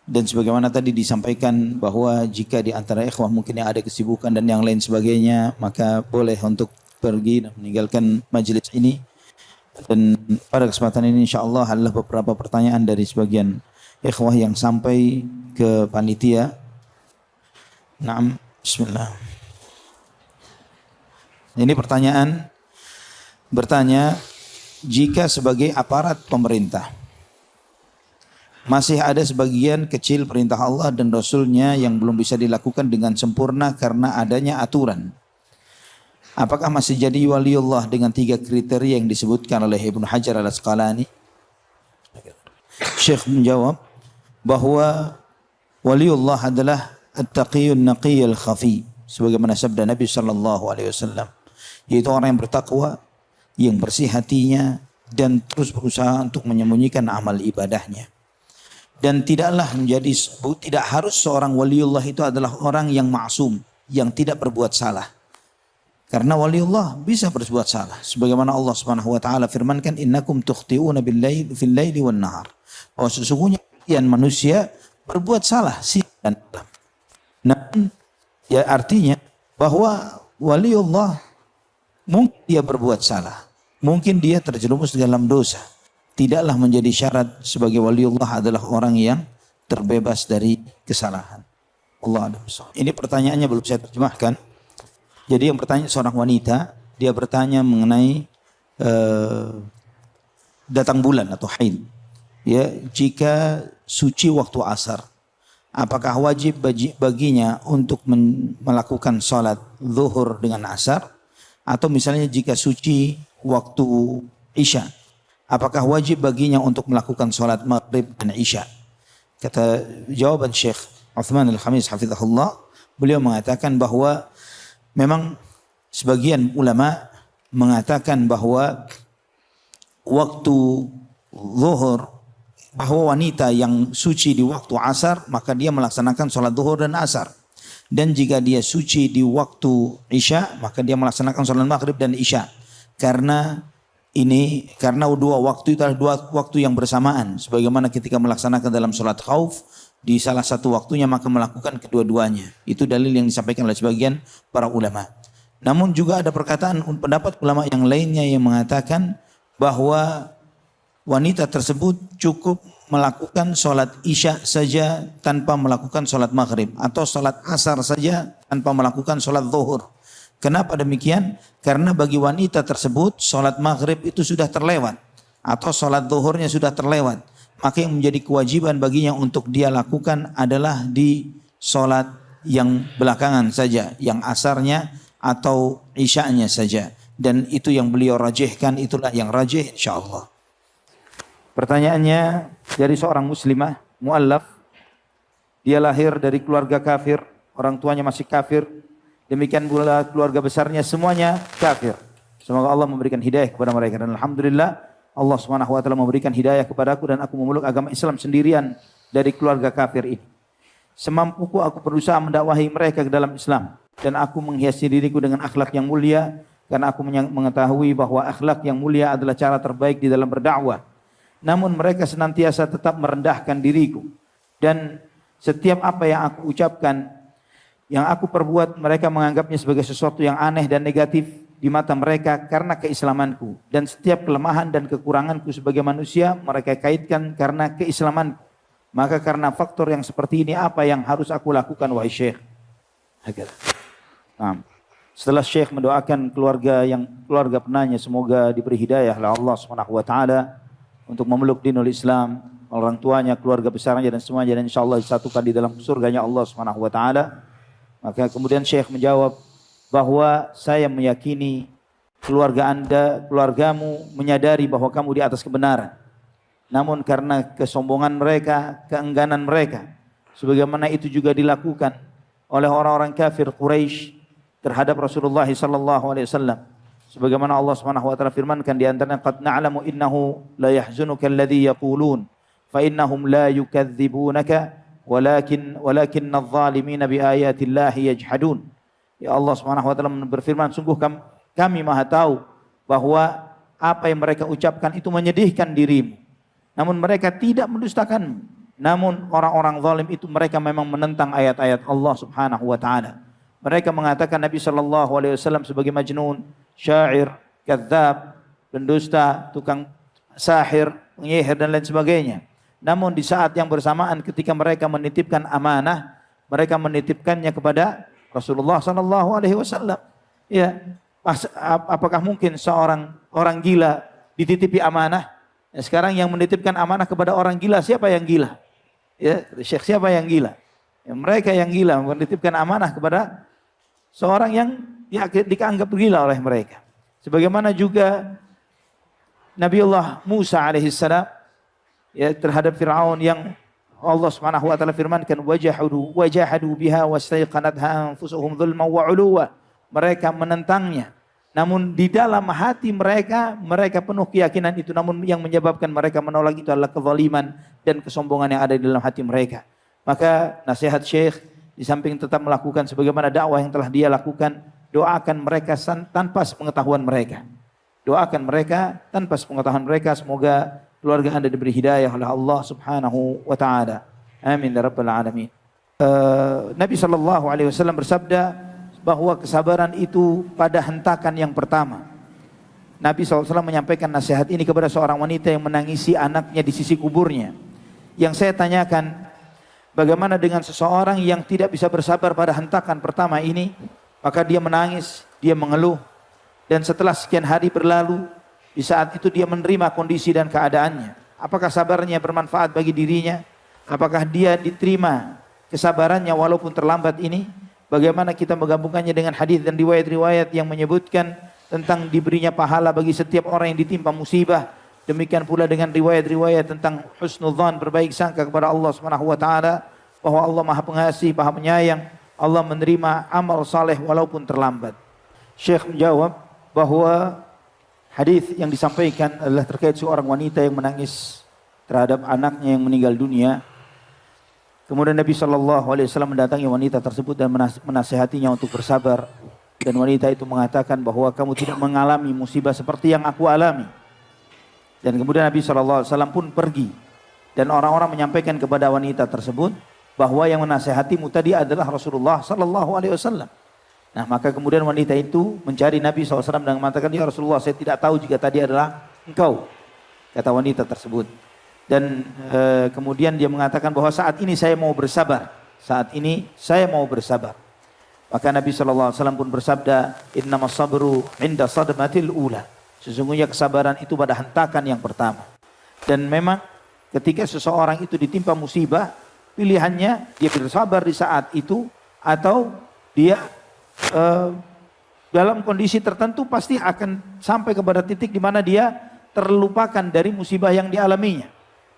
Dan sebagaimana tadi disampaikan bahwa jika di antara ikhwah mungkin yang ada kesibukan dan yang lain sebagainya, maka boleh untuk pergi dan meninggalkan majelis ini. Dan pada kesempatan ini insyaallah adalah beberapa pertanyaan dari sebagian ikhwah yang sampai ke panitia. Naam, bismillah. Ini pertanyaan bertanya, jika sebagai aparat pemerintah masih ada sebagian kecil perintah Allah dan Rasulnya yang belum bisa dilakukan dengan sempurna karena adanya aturan, apakah masih jadi waliullah dengan 3 kriteria yang disebutkan oleh Ibnu Hajar al-Asqalani? Syekh menjawab bahwa waliullah adalah at-taqiyun naqiyul khafi, sebagaimana sabda Nabi sallallahu alaihi wasallam, yaitu orang yang bertakwa, yang bersih hatinya dan terus berusaha untuk menyembunyikan amal ibadahnya. Dan tidak harus seorang waliullah itu adalah orang yang maksum, yang tidak berbuat salah. Karena waliullah bisa berbuat salah. Sebagaimana Allah Subhanahu wa taala firmankan, innakum tukhti'una fil laili wan nahar. Bahwa sesungguhnya kalian manusia berbuat salah siang dan malam. Namun ya artinya bahwa waliullah mungkin dia berbuat salah, mungkin dia terjerumus dalam dosa. Tidaklah menjadi syarat sebagai waliullah adalah orang yang terbebas dari kesalahan. Allah a'lam. Ini pertanyaannya belum saya terjemahkan. Jadi yang bertanya seorang wanita, dia bertanya mengenai datang bulan atau haid. Ya, jika suci waktu asar, apakah wajib baginya untuk melakukan sholat zuhur dengan asar? Atau misalnya jika suci waktu isya, apakah wajib baginya untuk melakukan sholat maghrib dan isya? Kata jawaban Syekh Uthman al-Khamis hafizahullah, beliau mengatakan bahwa memang sebagian ulama mengatakan bahwa waktu zuhur, bahwa wanita yang suci di waktu asar maka dia melaksanakan sholat zuhur dan asar. Dan jika dia suci di waktu isya maka dia melaksanakan sholat maghrib dan isya. Karena dua waktu itu adalah dua waktu yang bersamaan. Sebagaimana ketika melaksanakan dalam sholat khauf, di salah satu waktunya maka melakukan kedua-duanya. Itu dalil yang disampaikan oleh sebagian para ulama. Namun juga ada pendapat ulama yang lainnya yang mengatakan bahwa wanita tersebut cukup melakukan sholat isya saja tanpa melakukan sholat maghrib, atau sholat asar saja tanpa melakukan sholat zuhur. Kenapa demikian? Karena bagi wanita tersebut sholat maghrib itu sudah terlewat, atau sholat zuhurnya sudah terlewat. Maka yang menjadi kewajiban baginya untuk dia lakukan adalah di sholat yang belakangan saja, yang asarnya atau isya'nya saja. Dan itu yang beliau rajihkan, itulah yang rajih insyaallah. Pertanyaannya dari seorang muslimah, mu'allaf. Dia lahir dari keluarga kafir, orang tuanya masih kafir. Demikian pula keluarga besarnya semuanya kafir. Semoga Allah memberikan hidayah kepada mereka. Dan alhamdulillah Allah Subhanahu wa taala memberikan hidayah kepadaku dan aku memeluk agama Islam sendirian dari keluarga kafir ini. Semampuku aku berusaha mendakwahi mereka ke dalam Islam, dan aku menghiasi diriku dengan akhlak yang mulia, karena aku mengetahui bahwa akhlak yang mulia adalah cara terbaik di dalam berdakwah. Namun mereka senantiasa tetap merendahkan diriku, dan setiap apa yang aku ucapkan, yang aku perbuat, mereka menganggapnya sebagai sesuatu yang aneh dan negatif di mata mereka karena keislamanku. Dan setiap kelemahan dan kekuranganku sebagai manusia mereka kaitkan karena keislamanku. Maka karena faktor yang seperti ini, apa yang harus aku lakukan wahai Syekh? Nah, setelah Syekh mendoakan keluarga penanya semoga diberi hidayah oleh Allah Subhanahu wa taala untuk memeluk dinul Islam, orang tuanya, keluarga besarnya dan semuanya, dan insyaallah disatukan di dalam surganya Allah Subhanahu wa taala. Maka kemudian Syekh menjawab bahwa saya meyakini keluargamu menyadari bahwa kamu di atas kebenaran. Namun karena kesombongan mereka, keengganan mereka, sebagaimana itu juga dilakukan oleh orang-orang kafir Quraisy terhadap Rasulullah sallallahu alaihi wasallam. Sebagaimana Allah Subhanahu wa taala firmankan di antaranya, qad na'lamu innahu la yahzunuka alladhi yaqulun fa innahum la yukadzibunaka walakinna adh-dhalimina bi ayatillahi yajhadun. Ya, Allah Subhanahu wa taala berfirman, sungguh kami Maha tahu bahwa apa yang mereka ucapkan itu menyedihkan dirimu, namun mereka tidak mendustakan. Namun orang-orang zalim itu mereka memang menentang ayat-ayat Allah Subhanahu wa taala. Mereka mengatakan Nabi sallallahu alaihi wasallam sebagai majnun, syair, kadzab, pendusta, tukang sahir, penyihir dan lain sebagainya. Namun di saat yang bersamaan ketika mereka menitipkan amanah, mereka menitipkannya kepada Rasulullah sallallahu alaihi wasallam. Ya, apakah mungkin seorang orang gila dititipi amanah? Ya, sekarang yang menitipkan amanah kepada orang gila, siapa yang gila? Ya, Syekh siapa yang gila? Ya, mereka yang gila menitipkan amanah kepada seorang yang dianggap gila oleh mereka. Sebagaimana juga Nabiullah Musa alaihissalam ya terhadap Fir'aun yang Allah Subhanahu wa taala firmankan wajahadu biha wastaiqanatha anfusuhum dzulman wa 'uluwa. Mereka menentangnya. Namun di dalam hati mereka penuh keyakinan itu, namun yang menyebabkan mereka menolak itu adalah kezaliman dan kesombongan yang ada di dalam hati mereka. Maka nasihat Syekh di samping tetap melakukan sebagaimana dakwah yang telah dia lakukan, doakan mereka tanpa sepengetahuan mereka. Doakan mereka tanpa sepengetahuan mereka, semoga keluarga Anda diberi hidayah oleh Allah Subhanahu wa taala. Amin ya rabbal alamin. Nabi sallallahu alaihi wasallam bersabda bahwa kesabaran itu pada hentakan yang pertama. Nabi SAW menyampaikan nasihat ini kepada seorang wanita yang menangisi anaknya di sisi kuburnya. Yang saya tanyakan, bagaimana dengan seseorang yang tidak bisa bersabar pada hentakan pertama ini, maka dia menangis, dia mengeluh, dan setelah sekian hari berlalu, di saat itu dia menerima kondisi dan keadaannya. Apakah sabarnya bermanfaat bagi dirinya? Apakah dia diterima kesabarannya walaupun terlambat ini? Bagaimana kita menggabungkannya dengan hadis dan riwayat-riwayat yang menyebutkan tentang diberinya pahala bagi setiap orang yang ditimpa musibah. Demikian pula dengan riwayat-riwayat tentang husnudzan, berbaik sangka kepada Allah Subhanahu wa taala, bahwa Allah Maha Pengasih, Maha Penyayang. Allah menerima amal saleh walaupun terlambat. Syekh menjawab bahwa hadis yang disampaikan adalah terkait seorang wanita yang menangis terhadap anaknya yang meninggal dunia. Kemudian Nabi SAW mendatangi wanita tersebut dan menasihatinya untuk bersabar. Dan wanita itu mengatakan bahwa kamu tidak mengalami musibah seperti yang aku alami. Dan kemudian Nabi SAW pun pergi. Dan orang-orang menyampaikan kepada wanita tersebut bahwa yang menasihatimu tadi adalah Rasulullah SAW. Nah, maka kemudian wanita itu mencari Nabi SAW dan mengatakan, ya Rasulullah, saya tidak tahu jika tadi adalah engkau, kata wanita tersebut. Dan kemudian dia mengatakan bahwa saat ini saya mau bersabar. Saat ini saya mau bersabar. Maka Nabi SAW pun bersabda, innamas sabru inda sadmatil ula. Sesungguhnya kesabaran itu pada hentakan yang pertama. Dan memang ketika seseorang itu ditimpa musibah, pilihannya dia bersabar di saat itu, atau dia dalam kondisi tertentu pasti akan sampai kepada titik di mana dia terlupakan dari musibah yang dialaminya.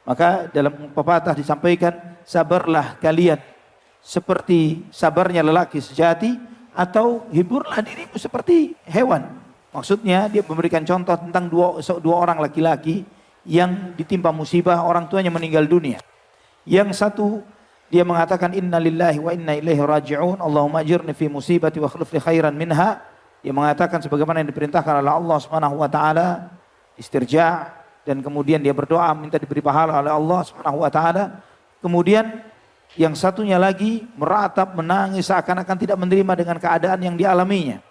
Maka dalam pepatah disampaikan, sabarlah kalian seperti sabarnya lelaki sejati, atau hiburlah dirimu seperti hewan. Maksudnya dia memberikan contoh tentang dua orang laki-laki yang ditimpa musibah, orang tuanya meninggal dunia. Yang satu dia mengatakan inna lillahi wa inna ilaihi raji'un, Allahumma ajirni fi musibati wa akhlif li khairan minha. Dia mengatakan sebagaimana yang diperintahkan oleh Allah Subhanahu wa taala, istirja', dan kemudian dia berdoa minta diberi pahala oleh Allah Subhanahu wa taala. Kemudian yang satunya lagi meratap, menangis seakan-akan tidak menerima dengan keadaan yang dialaminya.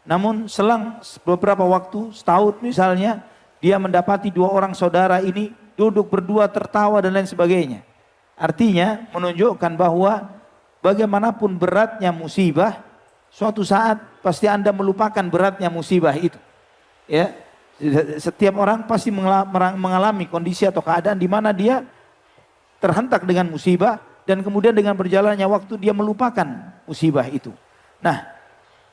Namun selang beberapa waktu, setahun misalnya, dia mendapati dua orang saudara ini duduk berdua tertawa dan lain sebagainya. Artinya menunjukkan bahwa bagaimanapun beratnya musibah, suatu saat pasti Anda melupakan beratnya musibah itu. Ya. Setiap orang pasti mengalami kondisi atau keadaan di mana dia terhentak dengan musibah, dan kemudian dengan berjalannya waktu dia melupakan musibah itu. Nah,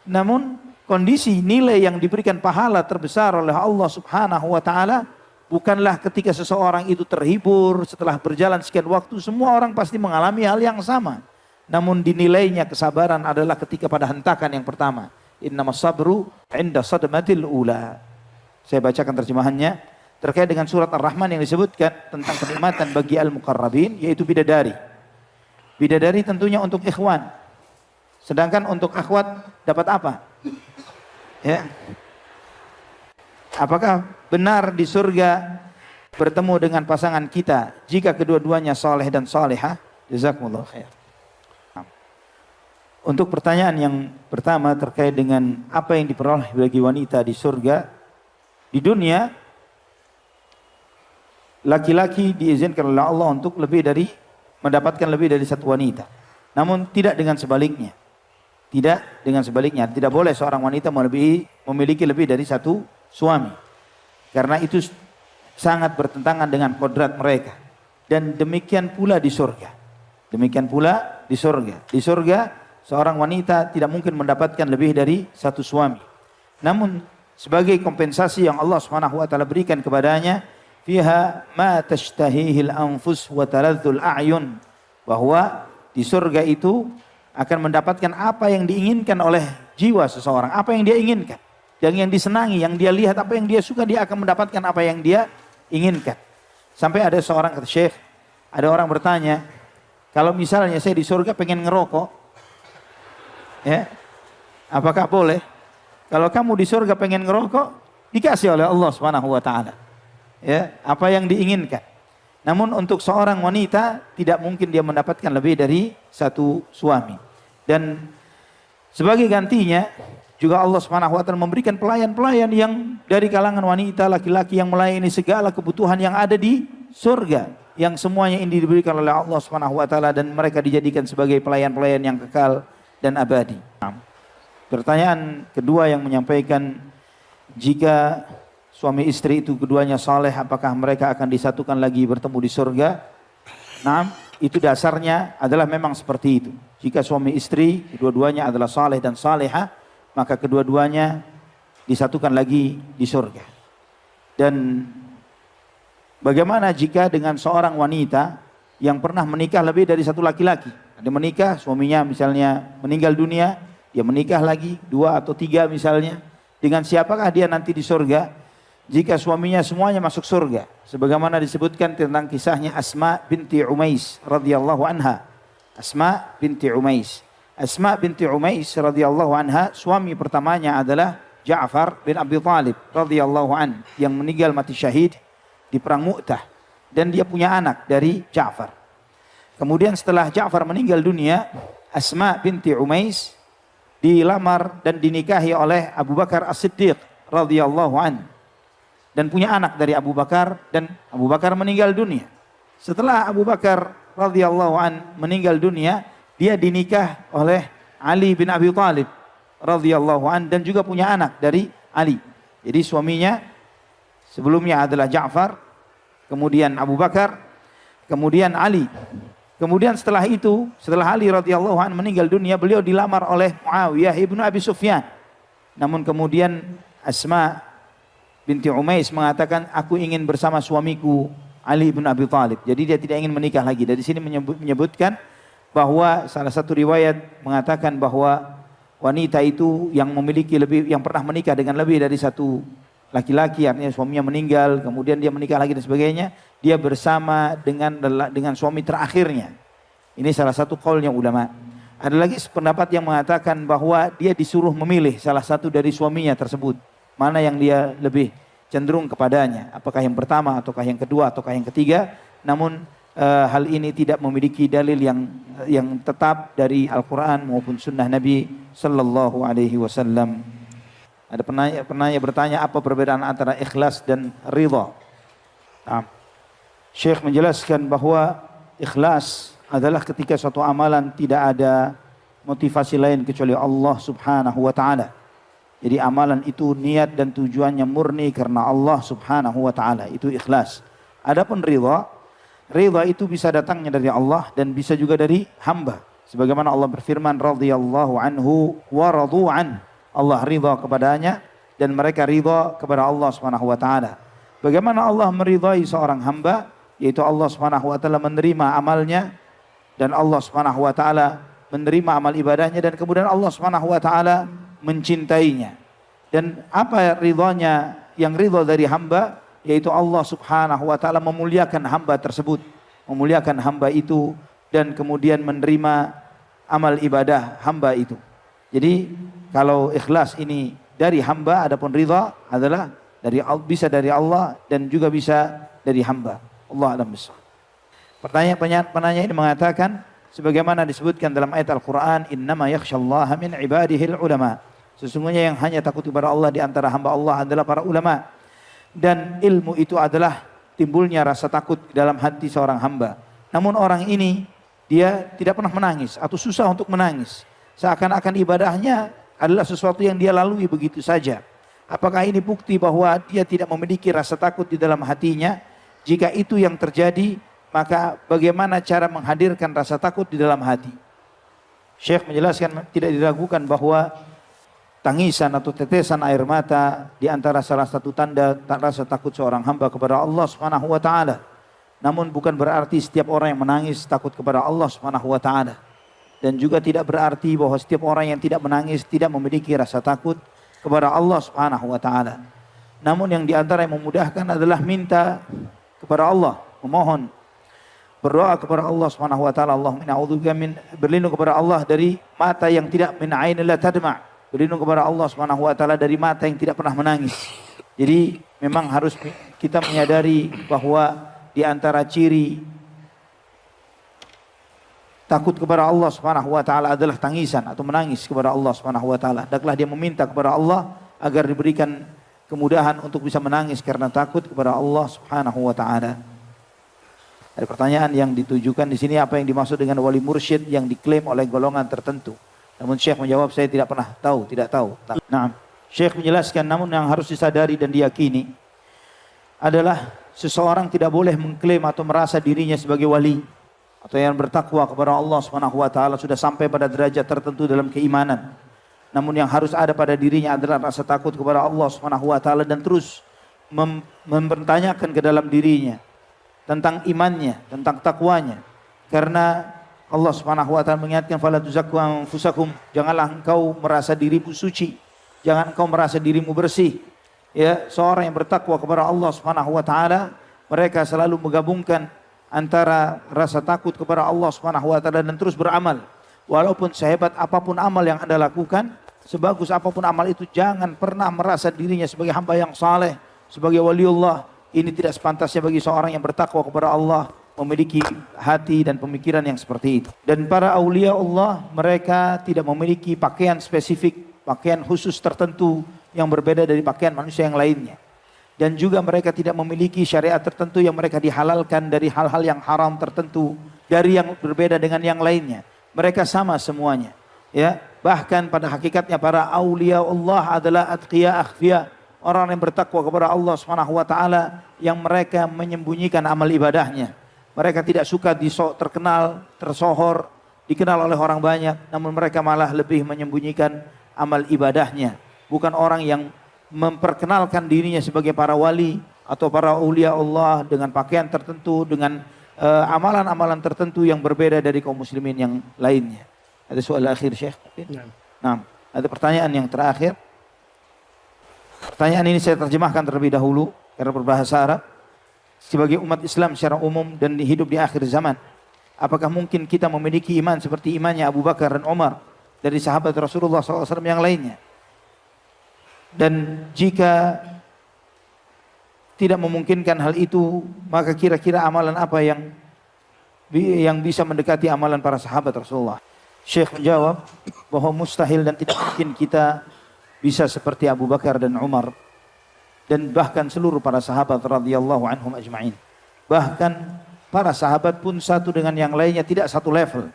namun kondisi nilai yang diberikan pahala terbesar oleh Allah Subhanahu wa taala bukanlah ketika seseorang itu terhibur setelah berjalan sekian waktu. Semua orang pasti mengalami hal yang sama. Namun dinilainya kesabaran adalah ketika pada hentakan yang pertama. Innamas sabru inda sadmatil ula. Saya bacakan terjemahannya terkait dengan surat Ar-Rahman yang disebutkan tentang kenikmatan bagi al-muqarrabin, yaitu bidadari. Bidadari tentunya untuk ikhwan. Sedangkan untuk akhwat dapat apa? Ya. Apakah benar di surga bertemu dengan pasangan kita jika kedua-duanya saleh dan salihah? Jazakumullah khair. Untuk pertanyaan yang pertama terkait dengan apa yang diperoleh bagi wanita di surga, di dunia laki-laki diizinkan oleh Allah untuk mendapatkan lebih dari satu wanita. Namun tidak dengan sebaliknya. Tidak dengan sebaliknya. Tidak boleh seorang wanita memiliki lebih dari satu suami. Karena itu sangat bertentangan dengan kodrat mereka. Dan demikian pula di surga. Demikian pula di surga. Di surga seorang wanita tidak mungkin mendapatkan lebih dari satu suami. Namun sebagai kompensasi yang Allah Subhanahu wa taala berikan kepadanya, fiha ma tashtahihil anfus wa taladzul a'yun, bahwa di surga itu akan mendapatkan apa yang diinginkan oleh jiwa seseorang, apa yang dia inginkan, yang disenangi, yang dia lihat, apa yang dia suka, dia akan mendapatkan apa yang dia inginkan. Sampai ada seorang kata Syekh, ada orang bertanya, kalau misalnya saya di surga pengen ngerokok, ya, apakah boleh? Kalau kamu di surga pengen ngerokok, dikasih oleh Allah Subhanahu wa taala. Ya, apa yang diinginkan. Namun untuk seorang wanita tidak mungkin dia mendapatkan lebih dari satu suami. Dan sebagai gantinya juga Allah Subhanahu wa taala memberikan pelayan-pelayan yang dari kalangan wanita, laki-laki yang melayani segala kebutuhan yang ada di surga, yang semuanya ini diberikan oleh Allah Subhanahu wa taala dan mereka dijadikan sebagai pelayan-pelayan yang kekal dan abadi. Pertanyaan kedua yang menyampaikan, jika suami istri itu keduanya saleh, apakah mereka akan disatukan lagi bertemu di surga? Nah, itu dasarnya adalah memang seperti itu. Jika suami istri kedua-duanya adalah saleh dan salehah, maka kedua-duanya disatukan lagi di surga. Dan bagaimana jika dengan seorang wanita yang pernah menikah lebih dari satu laki-laki? Dia menikah, suaminya misalnya meninggal dunia, dia menikah lagi 2 atau 3 misalnya. Dengan siapakah dia nanti di surga? Jika suaminya semuanya masuk surga, sebagaimana disebutkan tentang kisahnya Asma binti Umais radhiyallahu anha. Asma binti Umais. Asma binti Umais radhiyallahu anha, suami pertamanya adalah Ja'far bin Abi Thalib radhiyallahu an, yang meninggal mati syahid di perang Mu'tah, dan dia punya anak dari Ja'far. Kemudian setelah Ja'far meninggal dunia, Asma binti Umais dilamar dan dinikahi oleh Abu Bakar As-Siddiq radhiyallahu an, dan punya anak dari Abu Bakar, dan Abu Bakar meninggal dunia. Setelah Abu Bakar radhiyallahu an meninggal dunia, dia dinikah oleh Ali bin Abi Thalib radhiyallahu an, dan juga punya anak dari Ali. Jadi suaminya sebelumnya adalah Ja'far, kemudian Abu Bakar, kemudian Ali. Kemudian setelah itu, setelah Ali radhiyallahu an meninggal dunia, beliau dilamar oleh Muawiyah ibnu Abi Sufyan. Namun kemudian Asma binti Umais mengatakan, aku ingin bersama suamiku Ali bin Abi Thalib. Jadi dia tidak ingin menikah lagi. Dari sini menyebutkan bahwa salah satu riwayat mengatakan bahwa wanita itu yang yang pernah menikah dengan lebih dari satu laki-laki, artinya suaminya meninggal, kemudian dia menikah lagi dan sebagainya, dia bersama dengan suami terakhirnya. Ini salah satu qaulnya ulama. Ada lagi pendapat yang mengatakan bahwa dia disuruh memilih salah satu dari suaminya tersebut, mana yang dia lebih cenderung kepadanya, apakah yang pertama ataukah yang kedua ataukah yang ketiga. Namun hal ini tidak memiliki dalil yang tetap dari Al-Quran maupun Sunnah Nabi Sallallahu Alaihi Wasallam. Ada penanya bertanya, apa perbedaan antara ikhlas dan ridha? Syekh menjelaskan bahwa ikhlas adalah ketika suatu amalan tidak ada motivasi lain kecuali Allah Subhanahu wa taala. Jadi amalan itu niat dan tujuannya murni karena Allah Subhanahu wa taala, itu ikhlas. Adapun ridha itu bisa datangnya dari Allah dan bisa juga dari hamba. Sebagaimana Allah berfirman, radhiyallahu anhu wa radu an. Allah ridha kepadanya dan mereka ridha kepada Allah Subhanahu wa taala. Bagaimana Allah meridhai seorang hamba? Yaitu Allah Subhanahu wa taala menerima amalnya dan Allah Subhanahu wa taala menerima amal ibadahnya, dan kemudian Allah Subhanahu wa taala mencintainya. Dan apa ridhanya? Yang ridha dari hamba yaitu Allah Subhanahu wa taala memuliakan hamba tersebut, memuliakan hamba itu, dan kemudian menerima amal ibadah hamba itu. Jadi kalau ikhlas ini dari hamba, adapun ridha adalah bisa dari Allah dan juga bisa dari hamba. Allah a'lam bishawab. Penanya ini mengatakan sebagaimana disebutkan dalam ayat Al-Qur'an, innama yakhsyallaha min ibadihil ulama. Sesungguhnya yang hanya takut kepada Allah di antara hamba Allah adalah para ulama. Dan ilmu itu adalah timbulnya rasa takut di dalam hati seorang hamba. Namun orang ini dia tidak pernah menangis atau susah untuk menangis. Seakan-akan ibadahnya adalah sesuatu yang dia lalui begitu saja. Apakah ini bukti bahwa dia tidak memiliki rasa takut di dalam hatinya? Jika itu yang terjadi, maka bagaimana cara menghadirkan rasa takut di dalam hati? Syekh menjelaskan tidak diragukan bahwa tangisan atau tetesan air mata di antara salah satu tanda rasa takut seorang hamba kepada Allah Subhanahu wa taala. Namun bukan berarti setiap orang yang menangis takut kepada Allah Subhanahu wa taala. Dan juga tidak berarti bahwa setiap orang yang tidak menangis tidak memiliki rasa takut kepada Allah Subhanahu wa taala. Namun yang di antara yang memudahkan adalah minta kepada Allah, memohon, berdoa kepada Allah Subhanahu wa taala. Allahumma inna a'udzubika min, berlindung kepada Allah dari mata yang tidak, min ainin la tadma', berlindung kepada Allah Subhanahu wa taala dari mata yang tidak pernah menangis. Jadi memang harus kita menyadari bahwa di antara ciri takut kepada Allah Subhanahu wa taala adalah tangisan atau menangis kepada Allah Subhanahu wa taala. Hendaklah dia meminta kepada Allah agar diberikan kemudahan untuk bisa menangis karena takut kepada Allah Subhanahu wa taala. Ada pertanyaan yang ditujukan di sini, apa yang dimaksud dengan wali mursyid yang diklaim oleh golongan tertentu? Namun Syekh menjawab, saya tidak pernah tahu, tidak tahu. Nah, Syekh menjelaskan, namun yang harus disadari dan diyakini adalah seseorang tidak boleh mengklaim atau merasa dirinya sebagai wali atau yang bertakwa kepada Allah Subhanahu wa taala sudah sampai pada derajat tertentu dalam keimanan. Namun yang harus ada pada dirinya adalah rasa takut kepada Allah Subhanahu wa taala dan terus mempertanyakan ke dalam dirinya tentang imannya, tentang takwanya. Karena Allah Subhanahu wa taala mengingatkan, fala tuzakku anfusakum, janganlah engkau merasa dirimu suci, jangan engkau merasa dirimu bersih. Ya, seorang yang bertakwa kepada Allah Subhanahu wa taala, mereka selalu menggabungkan antara rasa takut kepada Allah Subhanahu wa taala dan terus beramal. Walaupun sehebat apapun amal yang Anda lakukan, sebagus apapun amal itu, jangan pernah merasa dirinya sebagai hamba yang saleh, sebagai waliullah. Ini tidak sepantasnya bagi seorang yang bertakwa kepada Allah memiliki hati dan pemikiran yang seperti itu. Dan para aulia Allah, mereka tidak memiliki pakaian spesifik, pakaian khusus tertentu yang berbeda dari pakaian manusia yang lainnya. Dan juga mereka tidak memiliki syariat tertentu yang mereka dihalalkan dari hal-hal yang haram tertentu dari yang berbeda dengan yang lainnya. Mereka sama semuanya. Ya, bahkan pada hakikatnya para aulia Allah adalah atqiya akhfiya, orang yang bertakwa kepada Allah Subhanahu wa taala yang mereka menyembunyikan amal ibadahnya. Mereka tidak suka terkenal, tersohor, dikenal oleh orang banyak, namun mereka malah lebih menyembunyikan amal ibadahnya. Bukan orang yang memperkenalkan dirinya sebagai para wali atau para aulia Allah dengan pakaian tertentu, dengan amalan-amalan tertentu yang berbeda dari kaum muslimin yang lainnya. Ada soal akhir, Syekh? Nah, ada pertanyaan yang terakhir. Pertanyaan ini saya terjemahkan terlebih dahulu karena berbahasa Arab. Sebagai umat Islam secara umum dan hidup di akhir zaman, apakah mungkin kita memiliki iman seperti imannya Abu Bakar dan Umar dari sahabat Rasulullah SAW yang lainnya? Dan jika tidak memungkinkan hal itu, maka kira-kira amalan apa yang bisa mendekati amalan para sahabat Rasulullah? Syekh menjawab bahwa mustahil dan tidak mungkin kita bisa seperti Abu Bakar dan Umar dan bahkan seluruh para sahabat radhiyallahu anhum ajma'in. Bahkan para sahabat pun satu dengan yang lainnya tidak satu level.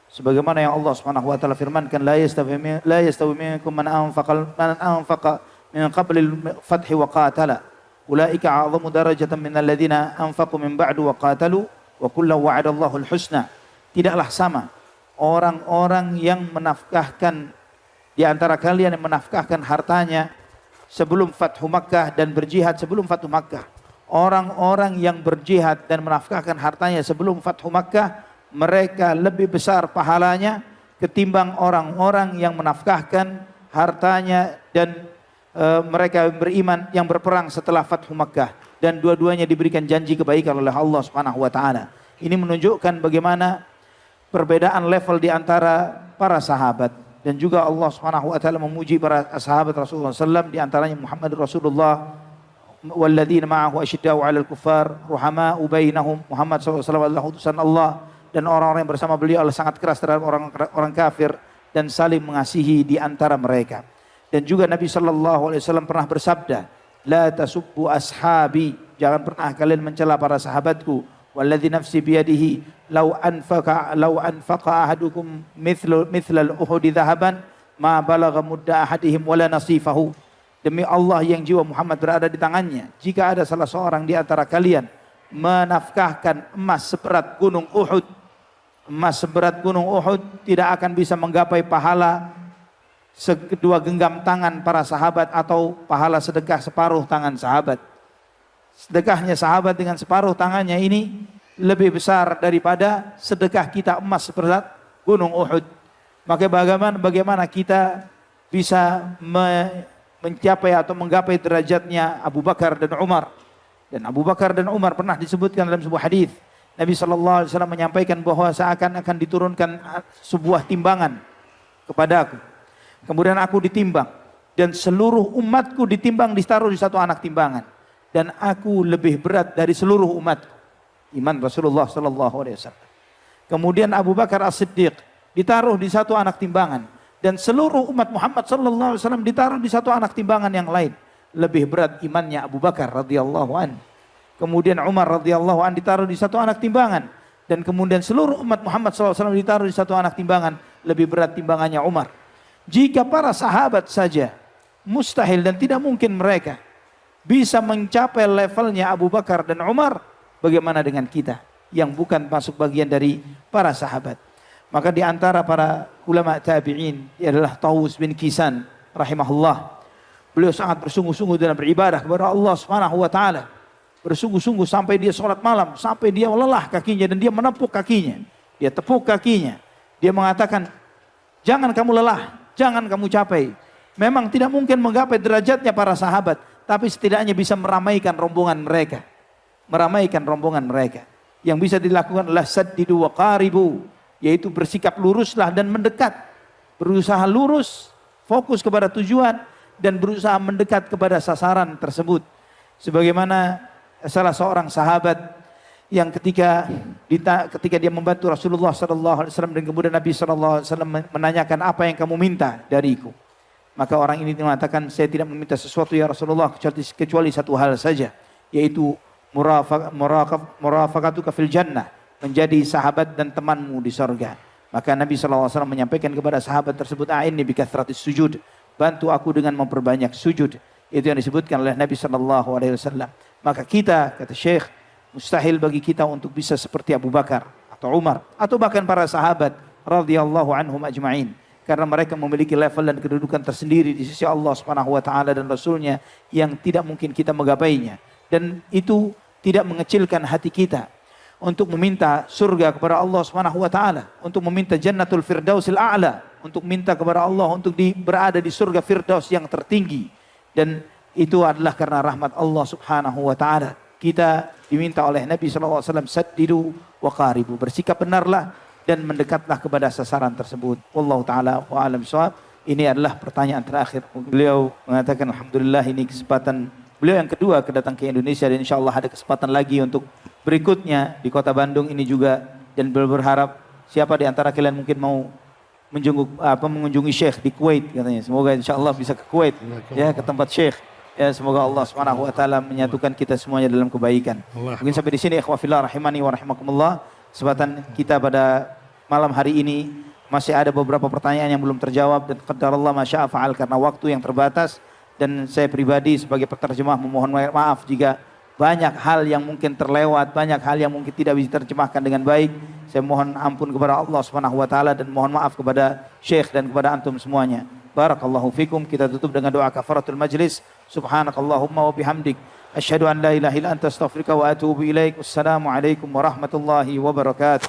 Sebagaimana yang Allah Subhanahu wa taala firmankan, la yastawi minkum man anfaqa min qabli al-fath wa qatala ulaika a'zamu darajatan min alladhina anfaqu min ba'du wa qatalu wa kullu wa'ada Allahu al-husna. Tidaklah sama orang-orang yang menafkahkan di antara kalian yang menafkahkan hartanya sebelum Fathu Makkah dan berjihad sebelum Fathu Makkah. Orang-orang yang berjihad dan menafkahkan hartanya sebelum Fathu Makkah, mereka lebih besar pahalanya ketimbang orang-orang yang menafkahkan hartanya dan mereka beriman yang berperang setelah Fathu Makkah. Dan dua-duanya diberikan janji kebaikan oleh Allah Subhanahu wa taala. Ini menunjukkan bagaimana perbedaan level di antara para sahabat. Dan juga Allah Subhanahu wa taala memuji para sahabat Rasulullah SAW, di antaranya Muhammad Rasulullah walladzina ma'ahu asyiddau 'alal kuffar ruhama'u bainahum. Muhammad SAW adalah utusan Allah dan orang-orang yang bersama beliau adalah sangat keras terhadap orang kafir dan saling mengasihi di antara mereka. Dan juga Nabi SAW pernah bersabda, la tasubbu ashabi, jangan pernah kalian mencela para sahabatku. Walladzi nafsi biyadihi law anfaqa ahadukum mithlal uhudi dhahaban ma balagha mudda ahadihim wala nasifahu. Demi Allah yang jiwa Muhammad berada di tangannya, jika ada salah seorang di antara kalian menafkahkan emas seberat gunung Uhud, tidak akan bisa menggapai pahala kedua genggam tangan para sahabat atau pahala sedekah separuh tangan sahabat. Sedekahnya sahabat dengan separuh tangannya ini lebih besar daripada sedekah kita emas seberat gunung Uhud. Maka bagaimana kita bisa mencapai atau menggapai derajatnya Abu Bakar dan Umar. Dan Abu Bakar dan Umar pernah disebutkan dalam sebuah hadis. Nabi SAW menyampaikan bahwa seakan-akan diturunkan sebuah timbangan kepadaku. Kemudian aku ditimbang dan seluruh umatku ditimbang, ditaruh di satu anak timbangan. Dan aku lebih berat dari seluruh umat. Iman Rasulullah SAW. Kemudian Abu Bakar As-Siddiq ditaruh di satu anak timbangan. Dan seluruh umat Muhammad SAW ditaruh di satu anak timbangan yang lain. Lebih berat imannya Abu Bakar radhiyallahu an. Kemudian Umar radhiyallahu an ditaruh di satu anak timbangan. Dan kemudian seluruh umat Muhammad SAW ditaruh di satu anak timbangan. Lebih berat timbangannya Umar. Jika para sahabat saja mustahil dan tidak mungkin mereka bisa mencapai levelnya Abu Bakar dan Umar, bagaimana dengan kita yang bukan masuk bagian dari para sahabat? Maka di antara para ulama tabi'in adalah Tawus bin Kisan rahimahullah. Beliau sangat bersungguh-sungguh dalam beribadah kepada Allah Subhanahu wa taala. Bersungguh-sungguh sampai dia sholat malam, sampai dia lelah kakinya dan dia menepuk kakinya. Dia tepuk kakinya. Dia mengatakan, "Jangan kamu lelah, jangan kamu capek. Memang tidak mungkin menggapai derajatnya para sahabat, tapi setidaknya bisa meramaikan rombongan mereka." Meramaikan rombongan mereka. Yang bisa dilakukan adalah saddidu wa qaribu, yaitu bersikap luruslah dan mendekat. Berusaha lurus, fokus kepada tujuan dan berusaha mendekat kepada sasaran tersebut. Sebagaimana salah seorang sahabat yang ketika dia membantu Rasulullah SAW dan kemudian Nabi SAW menanyakan, apa yang kamu minta dariku? Maka orang ini mengatakan, saya tidak meminta sesuatu ya Rasulullah kecuali satu hal saja, yaitu murafaqatuka fil jannah, menjadi sahabat dan temanmu di surga. Maka Nabi SAW menyampaikan kepada sahabat tersebut, a'inni bikathratis sujud, bantu aku dengan memperbanyak sujud. Itu yang disebutkan oleh Nabi SAW. Maka kita, kata Syekh, mustahil bagi kita untuk bisa seperti Abu Bakar atau Umar atau bahkan para sahabat radhiyallahu anhum ajma'in, karena mereka memiliki level dan kedudukan tersendiri di sisi Allah Subhanahu wa taala dan Rasulnya yang tidak mungkin kita menggapainya. Dan itu tidak mengecilkan hati kita untuk meminta surga kepada Allah Subhanahu wa taala, untuk meminta jannatul firdausil a'la, untuk minta kepada Allah untuk berada di surga firdaus yang tertinggi. Dan itu adalah karena rahmat Allah Subhanahu wa taala. Kita diminta oleh Nabi SAW, saddidu wa qaribu, bersikap benarlah dan mendekatlah kepada sasaran tersebut. Wallahu taala wa alam shawab. Ini adalah pertanyaan terakhir. Beliau mengatakan, alhamdulillah ini kesempatan beliau yang kedua kedatang ke Indonesia, dan insyaallah ada kesempatan lagi untuk berikutnya di kota Bandung ini juga. Dan beliau berharap siapa di antara kalian mungkin mau mengunjungi Syekh di Kuwait katanya. Semoga insyaallah bisa ke Kuwait ya, ke tempat Syekh. Ya, semoga Allah Subhanahu wa taala menyatukan kita semuanya dalam kebaikan. Mungkin sampai di sini ikhwah fillah rahimani wa rahimakumullah. Kesempatan kita pada malam hari ini masih ada beberapa pertanyaan yang belum terjawab, dan qadarallah ma syaa fa'al, karena waktu yang terbatas. Dan saya pribadi sebagai penerjemah memohon maaf jika banyak hal yang mungkin terlewat, banyak hal yang mungkin tidak bisa diterjemahkan dengan baik. Saya mohon ampun kepada Allah Subhanahu wa taala dan mohon maaf kepada Syekh dan kepada antum semuanya. Barakallahu fikum. Kita tutup dengan doa kafaratul majlis. Subhanakallahumma wa bihamdik, asyhadu an la ilaha illa anta astaghfiruka wa atubu ilaik. Wassalamu alaikum warahmatullahi wabarakatuh.